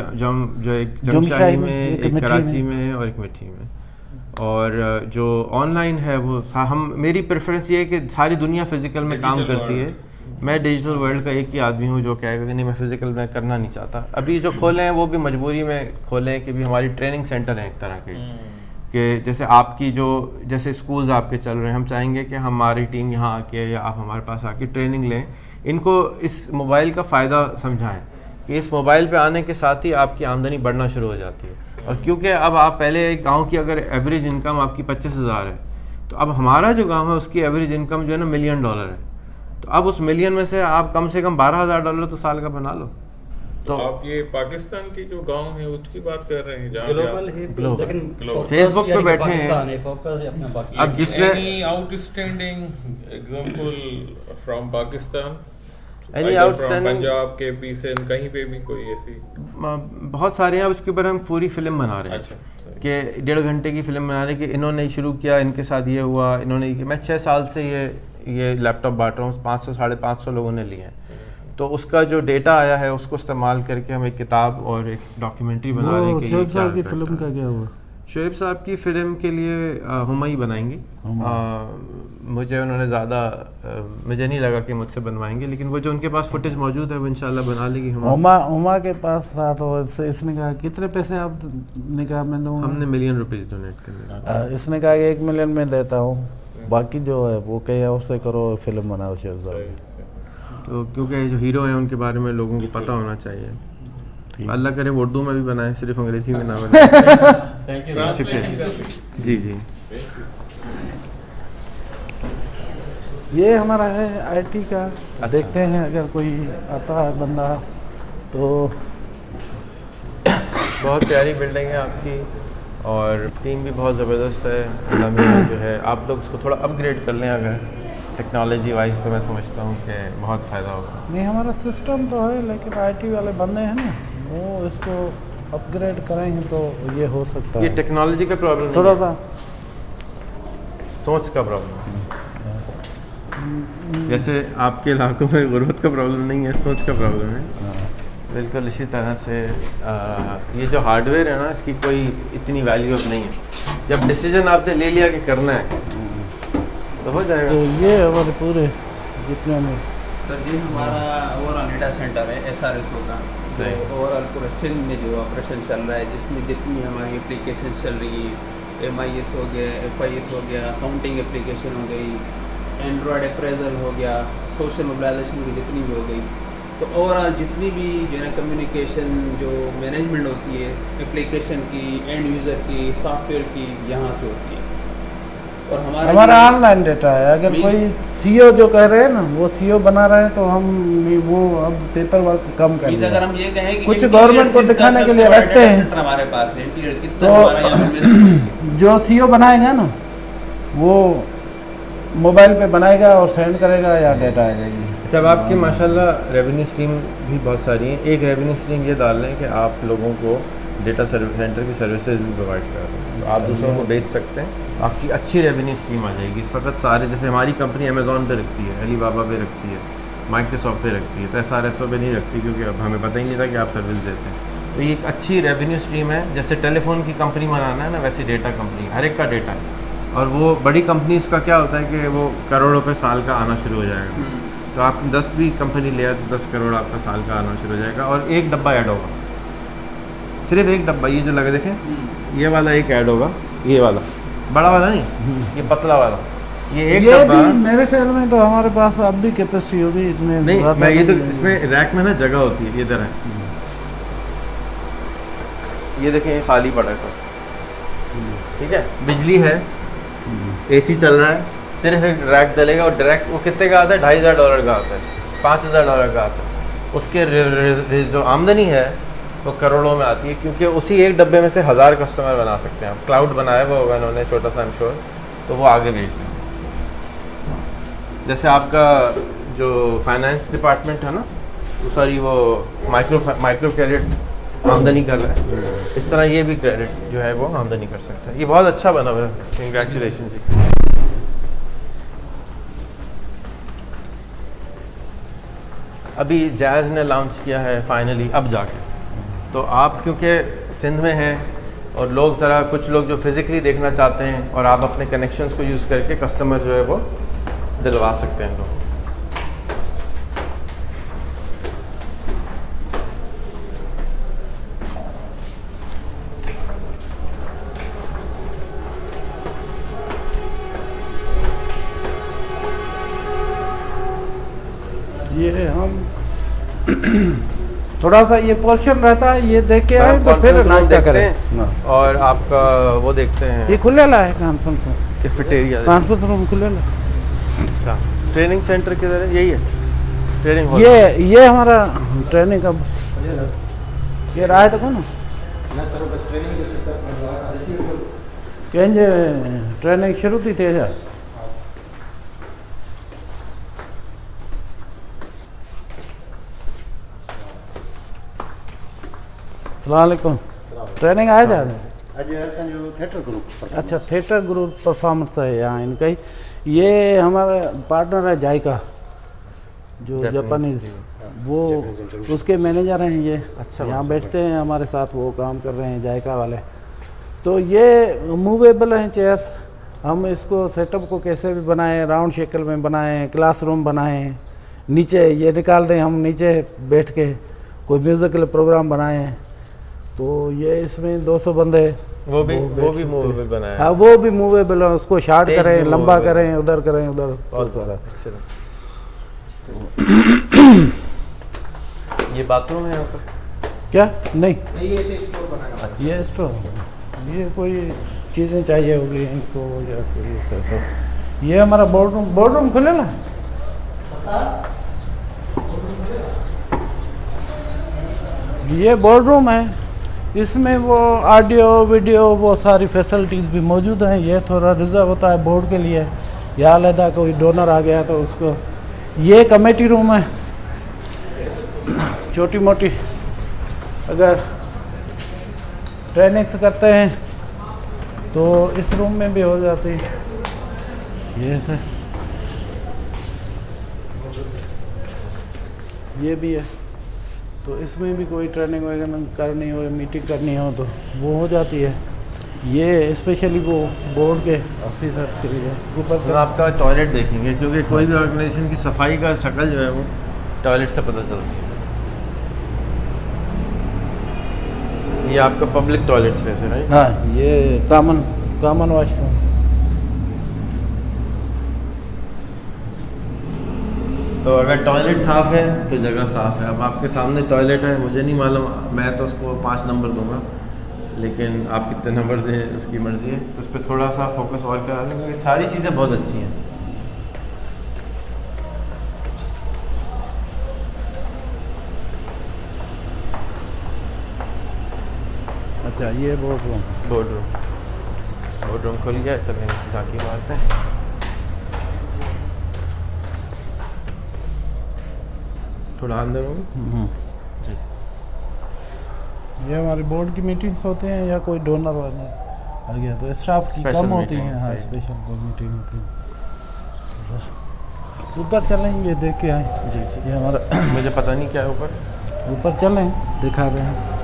जमशाही में, एक कराची में और एक मिठी में। और जो ऑनलाइन है वो मेरी प्रेफरेंस ये है कि सारी दुनिया फिजिकल में काम करती है। मैं डिजिटल वर्ल्ड का एक ही आदमी हूँ जो कहेगा कि नहीं, मैं फिजिकल में करना नहीं चाहता। अभी जो खोले हैं वो भी मजबूरी में खोले हैं कि भी हमारी ट्रेनिंग सेंटर हैं एक तरह के, कि जैसे आपकी जैसे स्कूल्स आपके चल रहे हैं, हम चाहेंगे कि हमारी टीम यहाँ आके या आप हमारे पास आके ट्रेनिंग लें, इनको इस मोबाइल का फ़ायदा समझाएं कि इस मोबाइल पे आने के साथ ही आपकी आमदनी बढ़ना शुरू हो जाती है। और क्योंकि अब आप पहले एक गाँव की अगर एवरेज इनकम आपकी 25,000 है, तो अब हमारा जो गाँव है उसकी एवरेज इनकम जो है ना $1 मिलियन है। तो अब उस मिलियन में से आप कम से कम $12,000 तो साल का बना लो। तो आप ये पाकिस्तान की जो गांव है उसकी बात कर रहे हैं, जहाँ ग्लोबल है, लेकिन फेसबुक पे बैठे हैं। अब जिसने outstanding example from Pakistan, any outstanding Punjab के पी से कहीं पे भी कोई ऐसी बहुत सारे हैं। उसके ऊपर हम पूरी फिल्म बना रहे हैं। अच्छा। कि 1.5 घंटे की फिल्म बना रहे हैं कि इन्होंने शुरू किया, इनके साथ ये हुआ, इन्होंने मैं 6 साल से ये लैपटॉप बांट रहा हूँ, 500 साढ़े 500 लोगों ने लिए हैं। तो उसका जो डेटा आया है उसको इस्तेमाल करके हम एक किताब और एक डॉक्यूमेंट्री बना रहे हैं कि शोएब साहब की फिल्म का क्या हुआ? शोएब साहब की फ़िल्म के लिए हुमा ही बनाएंगी। मुझे उन्होंने ज़्यादा मुझे नहीं लगा कि मुझसे बनवाएंगे, लेकिन वो जो उनके पास फुटेज मौजूद है वो इंशाल्लाह बना लेगी। हुमा के पास साथ हो, इसने कहा कितने पैसे आप ने कहा मैं दूँगा? हमने $1 मिलियन डोनेट कर। इसने कहा कि 1 मिलियन में देता हूँ, बाकी जो है वो कहीं और से करो, फिल्म बनाओ शोएब साहब। तो क्योंकि जो हीरो हैं उनके बारे में लोगों को पता होना चाहिए। अल्लाह करे वो उर्दू में भी बनाए, सिर्फ अंग्रेजी में ना बनाए। शुक्रिया जी। ये हमारा है IT का। अच्छा। देखते हैं अगर कोई आता है बंदा तो। बहुत प्यारी बिल्डिंग है आपकी और टीम भी बहुत ज़बरदस्त है। अल्लाह जो है आप लोग उसको थोड़ा अपग्रेड कर लें अगर टेक्नोलॉजी वाइज, तो मैं समझता हूँ कि बहुत फ़ायदा होगा। नहीं, हमारा सिस्टम तो है, लेकिन IT वाले बंदे हैं ना, वो इसको अपग्रेड करेंगे तो ये हो सकता है। ये टेक्नोलॉजी का प्रॉब्लम थोड़ा सा सोच का प्रॉब्लम है। जैसे आपके इलाकों में गुर्बत का प्रॉब्लम नहीं है, सोच का प्रॉब्लम है। बिल्कुल इसी तरह से ये जो हार्डवेयर है ना, इसकी कोई इतनी वैल्यू अब नहीं है। जब डिसीजन आपने ले लिया कि करना है तो हो जाएगा। तो ये हमारे पूरे जितने में सर जी हमारा ओवरऑल डेटा सेंटर है SRSO का। सही। ओवरऑल पूरे सिंध में जो ऑपरेशन चल रहा है, जिसमें जितनी हमारी एप्लीकेशन चल रही है, MIS हो गया, FIS हो गया, अकाउंटिंग एप्लीकेशन हो गई, एंड्रॉयड अप्रेजल हो गया, सोशल मोबिलाइजेशन की जितनी भी हो गई, तो ओवरऑल जितनी भी जो है कम्युनिकेशन जो मैनेजमेंट होती है एप्लीकेशन की, एंड यूज़र की, सॉफ्टवेयर की, यहाँ से होती है। और हमारा ऑनलाइन डेटा है। अगर कोई CEO जो कह रहे हैं ना, वो CEO बना रहे हैं तो हम वो अब पेपर वर्क कम कर अगर हम ये कहें कि कुछ गवर्नमेंट को दिखाने के लिए रखते हैं, हमारे पास है तो जो CEO बनाएगा ना वो मोबाइल पे बनाएगा और सेंड करेगा या डेटा आ जाएगी। अच्छा, अब आपकी माशाल्लाह रेवेन्यू स्ट्रीम भी बहुत सारी हैं। एक रेवेन्यू स्ट्रीम ये डाल रहे हैं कि आप लोगों को डेटा सेंटर की सर्विसेज भी प्रोवाइड कर रहे हैं, तो आप दूसरों को बेच सकते हैं, आपकी अच्छी रेवेन्यू स्ट्रीम आ जाएगी। इस वक्त सारे जैसे हमारी कंपनी अमेज़ॉन पे रखती है, अलीबाबा पे रखती है, माइक्रोसॉफ्ट पे रखती है, तो SRSO पे नहीं रखती क्योंकि अब हमें पता ही नहीं था कि आप सर्विस देते हैं। तो ये एक अच्छी रेवेन्यू स्ट्रीम है। जैसे टेलीफोन की कंपनी बनाना है ना, वैसे डेटा कंपनी, हर एक का डेटा है। और वो बड़ी कंपनीज़ का क्या होता है कि वो करोड़ों पे साल का आना शुरू हो जाएगा। तो आप 10 भी कंपनी ले आए तो 10 करोड़ आपका साल का आना शुरू हो जाएगा और एक डब्बा ऐड होगा। सिर्फ एक डब्बा, ये जो लगा देखें, ये वाला एक ऐड होगा, ये वाला बड़ा वाला नहीं, ये पतला वाला, ये एक ये डब्बा। भी मेरे ख्याल में तो हमारे पास अब भी कैपेसिटी होगी इतने नहीं, ज़्यादा मैं ये तो है। इसमें रैक में ना जगह होती है, इधर है, ये देखें ये खाली पड़ा है सब, ठीक है। बिजली है, एसी चल रहा है, सिर्फ एक रैक डलेगा, और डायरेक्ट वो कितने का आता है, $2,500 का आता है, $5,000 का आता है। उसके जो आमदनी है वो करोड़ों में आती है, क्योंकि उसी एक डब्बे में से 1000 कस्टमर बना सकते हैं। क्लाउड बनाया हुआ होगा इन्होंने छोटा सा, आई एम श्योर, तो वो आगे भेजते हैं। जैसे आपका जो फाइनेंस डिपार्टमेंट है ना, वो सॉरी वो माइक्रो क्रेडिट आमदनी कर रहा है, इस तरह ये भी क्रेडिट जो है वो आमदनी कर सकता है। ये बहुत अच्छा बना हुआ है, कंग्रेचुलेशन जी। अभी जैज़ ने लॉन्च किया है फाइनली अब जाके, तो आप क्योंकि सिंध में हैं और लोग ज़रा कुछ लोग जो फिज़िकली देखना चाहते हैं, और आप अपने कनेक्शंस को यूज़ करके कस्टमर जो है वो दिलवा सकते हैं लोग। ये हम थोड़ा सा ये पोर्शन रहता है, ये देख के आए तो फिर कॉन्फ्रेंस रूम नाश्ता देखते करें। हैं और आपका वो देखते हैं ये खुलेला है conference room, cafeteria. Conference room खुलेला। अच्छा, ट्रेनिंग सेंटर किधर है? यही है ट्रेनिंग हॉल। ये हमारा ट्रेनिंग का ये रहा है तो कौन कहेंगे ट्रेनिंग शुरू थी थे यार। अस्सलामुअलैकुम। ट्रेनिंग आया जा थिएटर ग्रुप। अच्छा, थिएटर ग्रुप परफॉर्मेंस है यहाँ इनका ही। ये हमारा पार्टनर है जायका, जो जापानीज, वो उसके मैनेजर हैं ये। अच्छा, यहाँ बैठते हैं हमारे साथ, वो काम कर रहे हैं जायका वाले। तो ये मूवेबल हैं चेयर्स। हम इसको सेटअप को कैसे भी बनाएं, राउंड शेकल में बनाएं, क्लासरूम बनाएं, नीचे ये निकाल दें, हम नीचे बैठ के कोई म्यूज़िकल प्रोग्राम बनाएं। तो ये इसमें 200 बंदे वो भी मूवेबल बनाया है। हाँ, वो भी मूवेबल है, उसको शार्ट Stage करें, भी लंबा movable करें, उधर करें, उधर बहुत तो सारा। excellent। ये बाथरूम है यहाँ पर? क्या नहीं, ये स्टोर, ये कोई चीज़ें चाहिए होगी इनको या कोई ऐसा। तो ये हमारा बोर्ड रूम खुले ना, ये बोर्ड रूम है, इसमें वो ऑडियो वीडियो वो सारी फैसिलिटीज़ भी मौजूद हैं। ये थोड़ा रिजर्व होता है बोर्ड के लिए, या अलहदा कोई डोनर आ गया तो उसको। ये कमेटी रूम है, छोटी मोटी अगर ट्रेनिंग्स करते हैं तो इस रूम में भी हो जाती है। ये सर, ये भी है, तो इसमें भी कोई ट्रेनिंग वगैरह करनी हो, मीटिंग करनी हो तो वो हो जाती है। ये स्पेशली वो बोर्ड के ऑफिसर्स के लिए। ऊपर तो आपका टॉयलेट देखेंगे, क्योंकि कोई भी ऑर्गेनाइजेशन की सफाई का शक्ल जो है वो टॉयलेट से पता चलती है। ये आपका पब्लिक टॉयलेट स्पेस है, राइट? हाँ, ये कॉमन वॉशरूम। तो अगर टॉयलेट साफ़ है तो जगह साफ़ है। अब आपके सामने टॉयलेट है, मुझे नहीं मालूम, मैं तो उसको 5 नंबर दूंगा, लेकिन आप कितने नंबर दें उसकी मर्ज़ी है। तो उस पर थोड़ा सा फोकस और करा दें, क्योंकि सारी चीज़ें बहुत अच्छी हैं। अच्छा, ये बोर्ड रूम खुल गया, चलें झांकी मारते हैं। थोड़ा अंदर होगा जी। ये हमारे बोर्ड की मीटिंग्स होते हैं, या कोई डोनर वाला आ गया तो स्टाफ की Special कम होती meeting, हैं। हाँ, सही। स्पेशल कोई मीटिंग होती है। बस ऊपर चलेंगे, देख के आए जी जी। ये हमारा। मुझे पता नहीं क्या है ऊपर। ऊपर चलें, दिखा रहे हैं।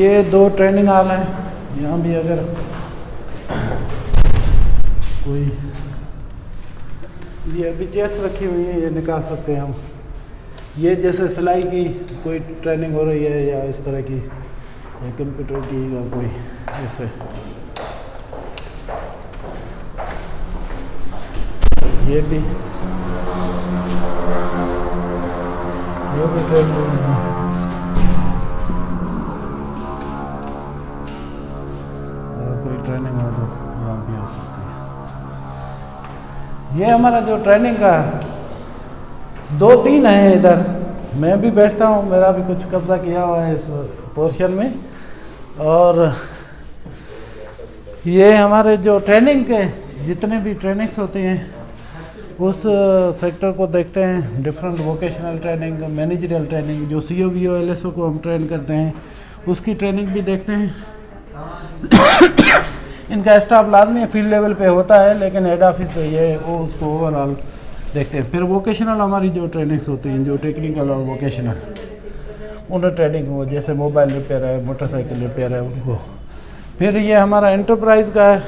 ये 2 ट्रेनिंग हॉल हैं। यहाँ भी अगर कोई ये अभी चेयर्स रखी हुई हैं, ये निकाल सकते हैं हम। ये जैसे सिलाई की कोई ट्रेनिंग हो रही है या इस तरह की, या कंप्यूटर की या कोई ऐसे। ये भी ट्रेनिंग है। कोई ट्रेनिंग हो तो वहाँ भी हो सकती है। ये हमारा जो ट्रेनिंग का 2-3 है इधर। मैं भी बैठता हूँ, मेरा भी कुछ कब्जा किया हुआ है इस पोर्शन में। और ये हमारे जो ट्रेनिंग के जितने भी ट्रेनिंग्स होती हैं उस सेक्टर को देखते हैं। Different vocational training, managerial training, जो COVO LSO को हम ट्रेन करते हैं उसकी ट्रेनिंग भी देखते हैं। इनका स्टाफ लाजमी फील्ड लेवल पे होता है, लेकिन हेड ऑफिस पे ये वो उसको ओवरऑल देखते हैं। फिर वोकेशनल हमारी जो ट्रेनिंग्स होती हैं, जो टेक्निकल और वोकेशनल, उन ट्रेनिंग वो जैसे मोबाइल रिपेयर है, मोटरसाइकिल रिपेयर है, उनको। फिर ये हमारा एंटरप्राइज का है।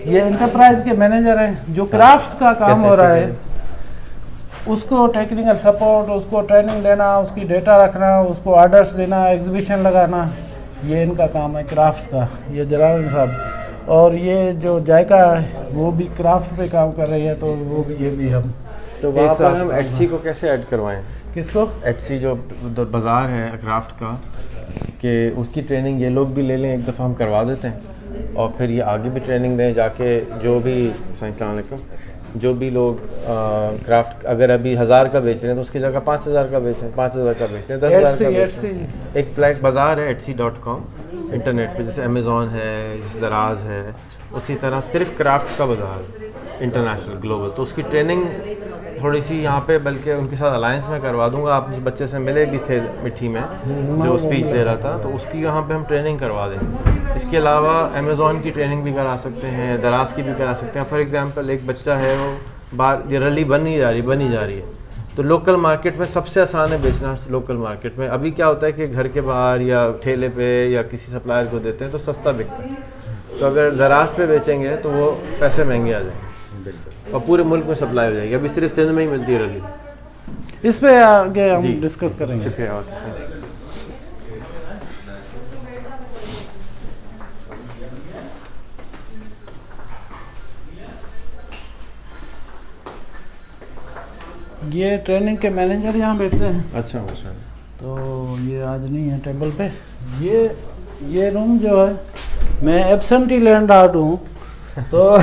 ये एंटरप्राइज के मैनेजर हैं, जो क्राफ्ट का काम हो रहा है उसको टेक्निकल सपोर्ट, उसको ट्रेनिंग देना, उसकी डेटा रखना, उसको ऑर्डर्स देना, एग्जीबिशन लगाना, ये इनका काम है क्राफ्ट का। ये जलाल साहब। और ये जो जायका है वो भी क्राफ्ट पे काम कर रही है, तो वो भी ये भी हम तो वहाँ पर हम एटसी को कैसे ऐड करवाएं? किसको? एटसी जो बाज़ार है क्राफ्ट का, कि उसकी ट्रेनिंग ये लोग भी ले लें, एक दफ़ा हम करवा देते हैं और फिर ये आगे भी ट्रेनिंग दें जाके। जो भी अस्सलाम वालेकुम, जो भी लोग क्राफ्ट अगर अभी 1000 का बेच रहे हैं तो उसकी जगह 5000 का बेचें, 5000 का बेचते हैं, 10,000 का बेचें। एक प्लेट बाज़ार है etsy.com इंटरनेट पे, जैसे अमेज़ॉन है, जैसे दराज है, उसी तरह सिर्फ क्राफ्ट का बाज़ार इंटरनेशनल ग्लोबल। तो उसकी ट्रेनिंग थोड़ी सी यहाँ पे, बल्कि उनके साथ अलायंस में करवा दूंगा। आप उस बच्चे से मिले भी थे मिट्टी में जो स्पीच दे रहा था, तो उसकी यहाँ पे हम ट्रेनिंग करवा देंगे। इसके अलावा अमेज़ॉन की ट्रेनिंग भी करा सकते हैं, दराज की भी करा सकते हैं। फॉर एग्जांपल एक बच्चा है, वो बार ये रली बनी जा रही है, तो लोकल मार्केट में सबसे आसान है बेचना। लोकल मार्केट में अभी क्या होता है कि घर के बाहर या ठेले पे या किसी सप्लायर को देते हैं तो सस्ता बिकता है। तो अगर दराज पे बेचेंगे तो वो पैसे महंगे आ जाएंगे और पूरे मुल्क में सप्लाई हो जाएगी। अभी सिर्फ सिंध में ही मिलती है रली। इस पे आगे हम डिस्कस करेंगे। शुक्रिया। ये ट्रेनिंग के मैनेजर यहाँ बैठते हैं। अच्छा अच्छा। तो ये आज नहीं है टेबल पे। ये रूम जो है, मैं एब्सेंटी लैंड आउट हूँ, तो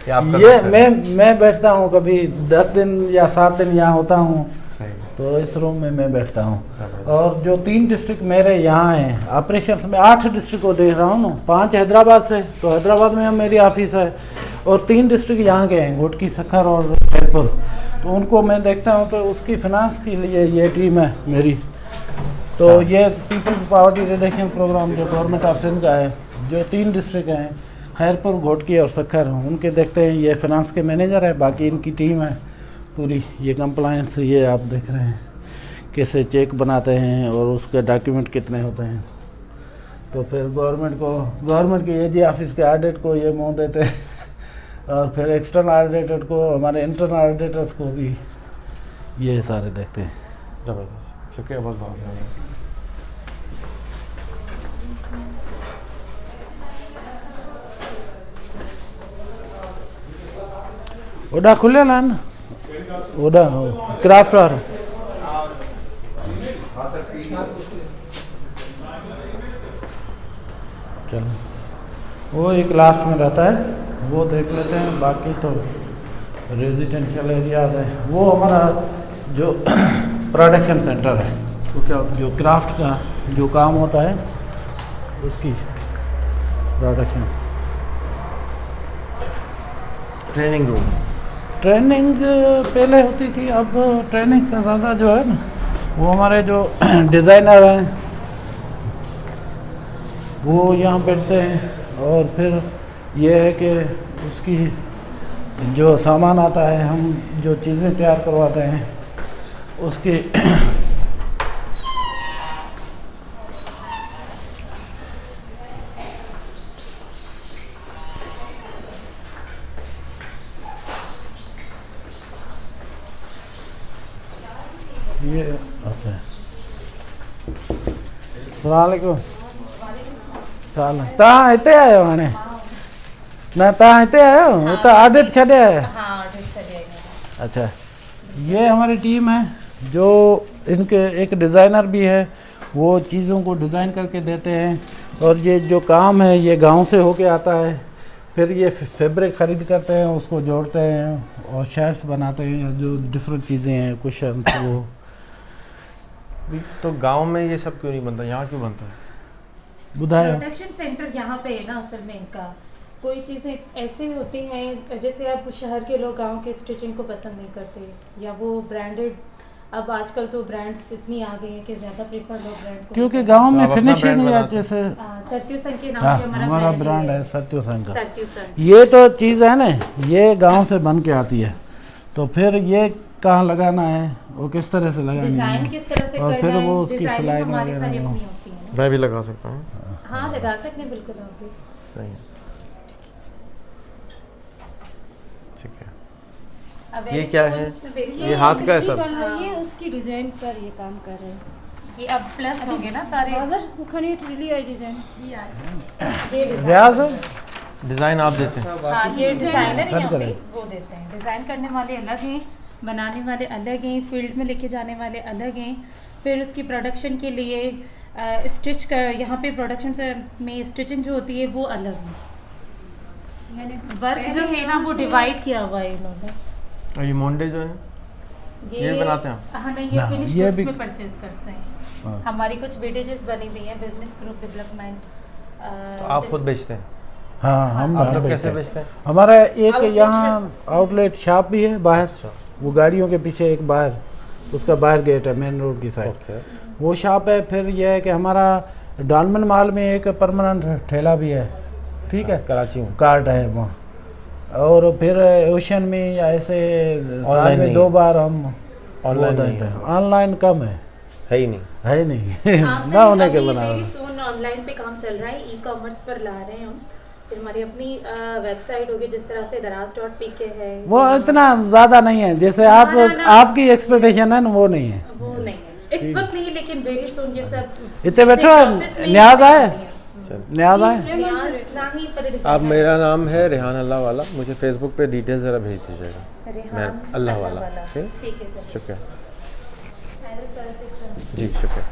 ये मैं बैठता हूँ कभी 10 दिन या 7 दिन यहाँ होता हूँ, तो इस रूम में मैं बैठता हूँ। और जो 3 डिस्ट्रिक्ट मेरे यहाँ हैं ऑपरेशन में, 8 डिस्ट्रिक्ट को देख रहा हूँ ना, 5 हैदराबाद से, तो हैदराबाद में मेरी ऑफिस है, और 3 डिस्ट्रिक्ट यहाँ के हैं, घोटकी, सखर और खैरपुर। तो उनको मैं देखता हूँ, तो उसकी फिनांस के लिए ये टीम है मेरी। तो ये पीपल पावर्टी रिडक्शन प्रोग्राम जो गवर्नमेंट ऑफ सिंध का है, जो 3 डिस्ट्रिक्ट हैं, खैरपुर, घोटकी और सखर, उनके देखते हैं। ये फिनांस के मैनेजर है, बाकी इनकी टीम है पूरी। ये कंप्लायंस, ये आप देख रहे हैं कैसे चेक बनाते हैं और उसके डॉक्यूमेंट कितने होते हैं। तो फिर गवर्नमेंट के AG ऑफिस के ऑडिट को ये मुँह देते हैं, और फिर एक्सटर्नल ऑडिटर को, हमारे इंटरनल ऑडिटर्स को भी ये सारे देखते हैं। ज़बरदस्त, शुक्रिया बहुत बहुत। ओडा खुलेला ना, ओडा क्राफ्ट वाला। चलो, वो एक लास्ट में रहता है, वो देख लेते हैं। बाकी तो रेजिडेंशियल एरियाज है। वो हमारा जो प्रोडक्शन सेंटर है, वो क्या होता है? जो क्राफ्ट का जो काम होता है उसकी प्रोडक्शन। Training room. ट्रेनिंग पहले होती थी, अब ट्रेनिंग से ज़्यादा जो है ना, वो हमारे जो डिज़ाइनर हैं वो यहाँ बैठते हैं। और फिर ये है कि उसकी जो सामान आता है, हम जो चीज़ें तैयार करवाते हैं उसकी ये ओके। अस्सलामुअलैकुम। चाल तव्हां हिते आहियो हाणे न तव्हां हिते आहियो हो त ऑडिट छॾे आहियो। अच्छा ये हमारी टीम है जो इनके एक डिज़ाइनर भी है, वो चीज़ों को डिज़ाइन करके देते हैं और ये जो काम है ये गांव से होके आता है। फिर ये फैब्रिक ख़रीद करते हैं, उसको जोड़ते हैं और शर्ट्स बनाते हैं, जो डिफरेंट चीज़ें हैं कुशन वो। तो गांव में ये सब क्यों नहीं बनता, यहाँ क्यों बनता है? बुधायो प्रोडक्शन सेंटर यहाँ पे है ना, असल में इनका कोई चीज़ें ऐसी होती हैं जैसे अब शहर के लोग गांव के स्टिचिंग को पसंद नहीं करते, या वो ब्रांडेड, अब आजकल तो ब्रांड्स इतनी आ गई हैं कि ज़्यादा प्रेफर लोग ब्रांड को, क्योंकि गांव में आप अपना फिनिशिंग brand या बनाते जैसे सरत्यू संघ के नाम हाँ से हमारा ब्रांड है सत्यु संघ का। सरत्यू संघ। ये तो चीज़ है ना, ये गांव से बन के आती है, तो फिर ये कहाँ लगाना है, वो किस तरह से लगानी डिज़ाइन है, किस तरह से और करना फिर है, वो उसकी डिज़ाइनिंग सिलाई हमारी सारी वगैरह अपनी होती है ना। मैं भी लगा सकता हूँ। हाँ लगा सकते हैं बिल्कुल आप भी। सही है, ठीक है। अब ये क्या है? ये हाथ का है सब? बन रही है उसकी डिजाइन पर ये काम कर रहे हैं। ये अब प्लस होंगे ना सारे, अगर वो खड़ी ट्रिली है डिजाइन ये डिज़ाइन। रियाज डिज़ाइन आप देते हैं? हाँ ये डिज़ाइनर सेंड यहाँ पे करें। वो देते हैं, डिज़ाइन करने वाले अलग हैं, बनाने वाले अलग हैं, फील्ड में लेके जाने वाले अलग हैं, फिर उसकी प्रोडक्शन के लिए स्टिच कर, यहाँ पे प्रोडक्शन से में स्टिचिंग जो होती है वो अलग है, मैंने वर्क जो है ना वो डिवाइड किया हुआ है इन्होंने। और ये मोंडे जो है ये बनाते हैं आप? हाँ नहीं, ये ना, फिनिश ये गुड्स भी- में परचेज करते हैं। हाँ। हमारी कुछ वेटेजेस बनी हुई हैं, बिजनेस ग्रुप डेवलपमेंट। तो आप खुद बेचते हैं? हाँ हम आप हम लोग बेचते कैसे हैं। बेचते हैं? हमारा एक Outlet यहाँ आउटलेट शॉप भी है बाहर, वो गाड़ियों के पीछे एक बाहर, उसका बाहर गेट है मेन रोड की साइड, ओके। वो शॉप है। फिर यह है कि हमारा डायमंड महल में एक परमानेंट ठेला भी है, ठीक है, कराची में? कार्ट है वहाँ। और फिर ओशन में या ऐसे साल Online में नहीं 2 बार हम ऑनलाइन नहीं देते है? हैं। ऑनलाइन कम है ही नहीं। है नहीं ना होने के बना वेरी सून ऑनलाइन पे काम चल रहा है, ई कॉमर्स पर ला रहे हैं हम। फिर हमारी अपनी वेबसाइट होगी, जिस तरह से दराज.pk है, वो इतना ज़्यादा नहीं है जैसे आप ना। आपकी एक्सपेक्टेशन है ना, वो नहीं है वो नहीं है इस वक्त नहीं, लेकिन वेरी सून ये सब इतने बैठो process में न्याज आए चल। न्याज आए। न्याज नहीं पर आप, मेरा नाम है रेहान अल्लाह वाला, मुझे फेसबुक पे डिटेल ज़रा भेज दीजिएगा। रेहान मैं अल्लाह वाला, ठीक? ठीक है चलो। शुक्रिया हैदर सर से जी, शुक्रिया।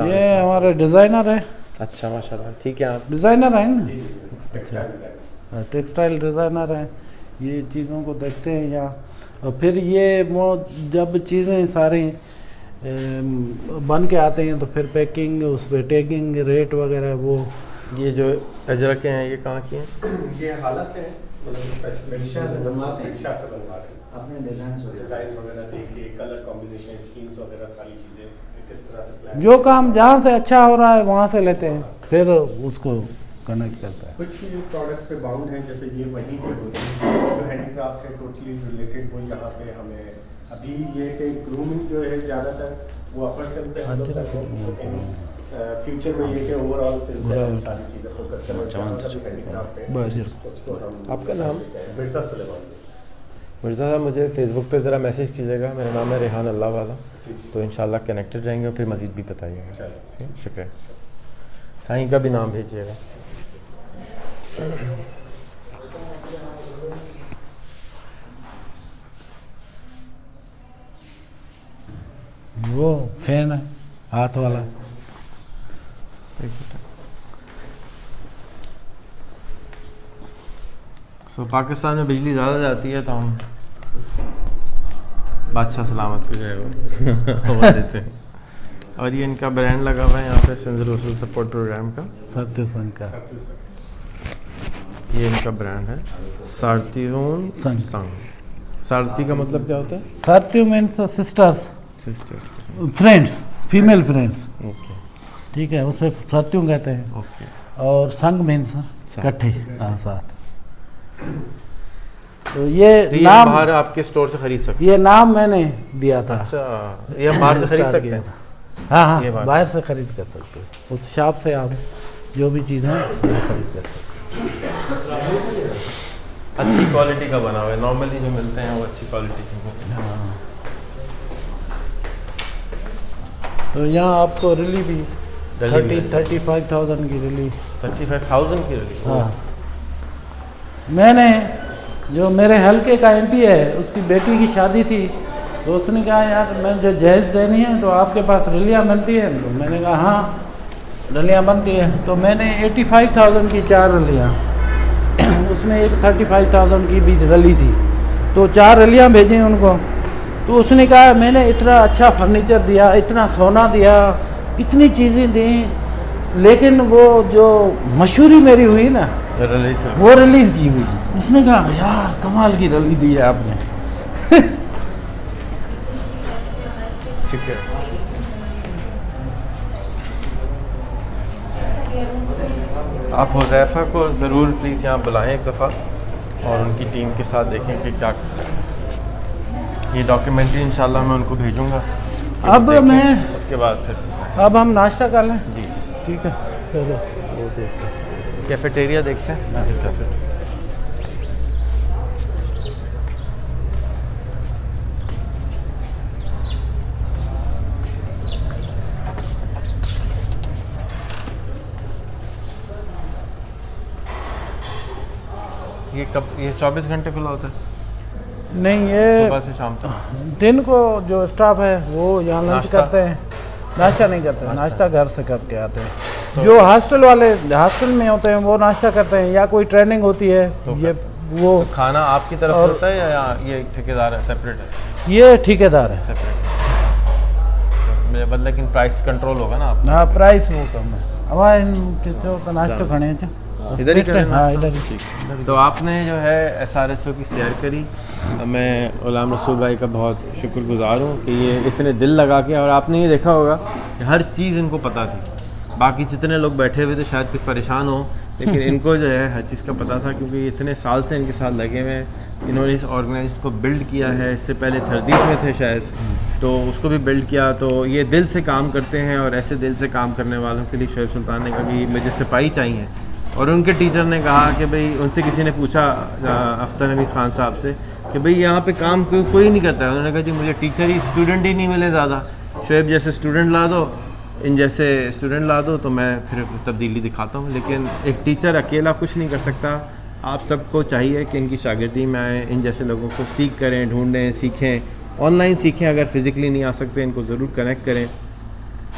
ये हमारे डिज़ाइनर है, अच्छा माशाल्लाह, ठीक है। आप डिज़ाइनर है ना, टेक्सटाइल डिज़ाइनर है। ये चीज़ों को देखते हैं यहाँ, और फिर ये वो जब चीज़ें सारी बन के आते हैं तो फिर पैकिंग, उस पर टैगिंग, रेट वगैरह वो। ये जो अजरकें हैं ये कहाँ की हैं? ये हालत है, मतलब रिक्शा से बनवा रहे हैं। अपने डिज़ाइन वगैरह देखिए, कलर कॉम्बिनेशन, स्कीम्स वगैरह सारी चीज़ें किस तरह से प्लान। जो काम जहाँ से अच्छा हो रहा है वहाँ से लेते हैं, फिर उसको कनेक्ट करता है। कुछ प्रोडक्ट्स पे बाउंड हैं, जैसे ये वही के होते हैं जो हैंडीक्राफ्ट है, टोटली रिलेटेड वो यहाँ पे हमें अभी ये कि ग्रूमिंग जो है ज़्यादातर वो अपर सेल पे हम लोग फ्यूचर में ये कि ओवरऑल सारी चीज़ें फोकस करना हैंडीक्राफ्ट है, उसको हम। आपका नाम? मिर्ज़ा सुलेमान। मिर्ज़ा साहब, मुझे फेसबुक पे ज़रा मैसेज कीजिएगा, मेरा नाम है रेहान अल्लाह वाला, तो इंशाल्लाह कनेक्टेड रहेंगे और फिर मज़ीद भी बताइएगा। ठीक है, शुक्रिया। साईं का भी नाम भेजिएगा। वो फैन है हाथ वाला। सो पाकिस्तान में बिजली ज़्यादा जाती है तो हम बादशाह सलामत को जो है वो हवा देते हैं। और ये इनका ब्रांड लगा हुआ है यहाँ पे, सिंध रसूल सपोर्ट प्रोग्राम का, सत्य संघ का ये इनका ब्रांड है, सारथीन संघ। संघ। सारथी का मतलब क्या होता है? सत्य means sisters, sisters. Friends, female friends, okay ठीक है, उसे सत्यु कहते हैं। ओके। और संघ मीन्स इकट्ठे, हाँ, साथ। तो ये तो ये नाम बाहर आपके स्टोर से खरीद सकते ये नाम मैंने दिया था। अच्छा, ये हम बाहर से खरीद स्टार्ट सकते किया हैं? था। हाँ ये हाँ, बात बाहर से खरीद कर सकते हो, उस शॉप से आप जो भी चीज़ है वो खरीद कर सकते अच्छी क्वालिटी का बना हुआ है, नॉर्मली जो मिलते हैं वो अच्छी क्वालिटी के होते हैं। हो। हाँ। तो यहाँ आपको रिली भी रिली मिल 35,000 की रिली। 35,000 की रिली? हाँ, मैंने जो मेरे हल्के का एमपी है उसकी बेटी की शादी थी, तो उसने कहा यार मैं जो जहेज देनी है तो आपके पास रलियाँ बनती है? तो मैंने कहा हाँ रलियाँ बनती है। तो मैंने 85,000 की 4 रलियाँ, उसमें एक 35,000 की भी रली थी, तो 4 रलियाँ भेजी उनको। तो उसने कहा मैंने इतना अच्छा फर्नीचर दिया, इतना सोना दिया, इतनी चीज़ें दी, लेकिन वो जो मशहूरी मेरी हुई ना रली से वो रिलीज़ की हुई। उसने कहा यार कमाल की रली दी है आपने। ठीक है। आप हुज़ैफ़ा को ज़रूर प्लीज़ यहाँ बुलाएं एक दफ़ा और उनकी टीम के साथ देखें कि क्या कर सकते हैं। ये डॉक्यूमेंट्री इंशाल्लाह मैं उनको भेजूँगा। अब मैं उसके बाद फिर अब हम नाश्ता कर लें? जी ठीक है, चलो वो देखते हैं। कैफेटेरिया देखते हैं। ये कब, ये 24 घंटे खुला होता है? नहीं, ये सुबह से शाम तक? दिन को जो स्टाफ है वो यहाँ लंच नाश्ता? करते हैं, नाश्ता नहीं करते, नाश्ता घर से करके आते हैं। जो हॉस्टल वाले हॉस्टल में होते हैं वो नाश्ता करते हैं, या कोई ट्रेनिंग होती है तो ये वो खाना आपकी तरफ से और- होता है या ये ठेकेदार है, सेपरेट है? ये ठेकेदार है। सेपरेट। मतलब लेकिन प्राइस कंट्रोल होगा ना आप? हाँ, प्राइस वो कम है। अब नाश्तो खाने इधर ही करें ना? हाँ इधर ही। तो आपने जो है SRSO की शेयर करी, मैं गुलाम रसूल भाई का बहुत शुक्रगुजार हूँ कि ये इतने दिल लगा के, और आपने ये देखा होगा कि हर चीज़ इनको पता थी। बाकी जितने लोग बैठे हुए थे शायद कुछ परेशान हो, लेकिन इनको जो है हर चीज़ का पता था, क्योंकि इतने साल से इनके साथ लगे हुए हैं। इन्होंने इस ऑर्गेनाइजेशन को बिल्ड किया है, इससे पहले थरदीप में थे शायद, तो उसको भी बिल्ड किया। तो ये दिल से काम करते हैं, और ऐसे दिल से काम करने वालों के लिए शोएब सुल्तान ने कहा कि मुझे सिपाही चाहिए। और उनके टीचर ने कहा कि भाई, उनसे किसी ने पूछा अख्तर हमीद ख़ान साहब से कि भाई यहाँ पे काम कोई नहीं करता है। उन्होंने कहा जी मुझे टीचर ही, स्टूडेंट ही नहीं मिले ज़्यादा, शोएब जैसे स्टूडेंट ला दो, इन जैसे स्टूडेंट ला दो, तो मैं फिर तब्दीली दिखाता हूँ। लेकिन एक टीचर अकेला कुछ नहीं कर सकता। आप सबको चाहिए कि इनकी शागिर्दी में आएँ, इन जैसे लोगों को सीख करें, ढूंढें, सीखें, ऑनलाइन सीखें। अगर फ़िज़िकली नहीं आ सकते इनको ज़रूर कनेक्ट करें,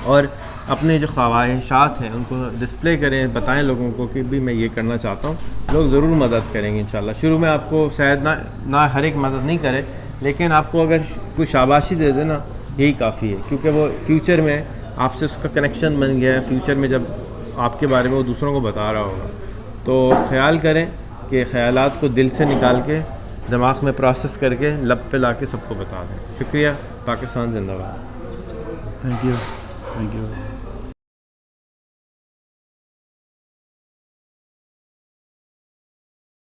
और अपने जो ख्वाहिशात हैं उनको डिस्प्ले करें, बताएं लोगों को कि भी मैं ये करना चाहता हूँ। लोग ज़रूर मदद करेंगे इंशाल्लाह। शुरू में आपको शायद ना हर एक मदद नहीं करे, लेकिन आपको अगर कोई शाबाशी दे दे ना, यही काफ़ी है, क्योंकि वो फ्यूचर में आपसे उसका कनेक्शन बन गया है। फ्यूचर में जब आपके बारे में वो दूसरों को बता रहा होगा, तो ख्याल करें कि ख़यालात को दिल से निकाल के दिमाग में प्रोसेस करके लब पे ला के सबको बता दें। शुक्रिया। पाकिस्तान जिंदाबाद। Thank you, thank you.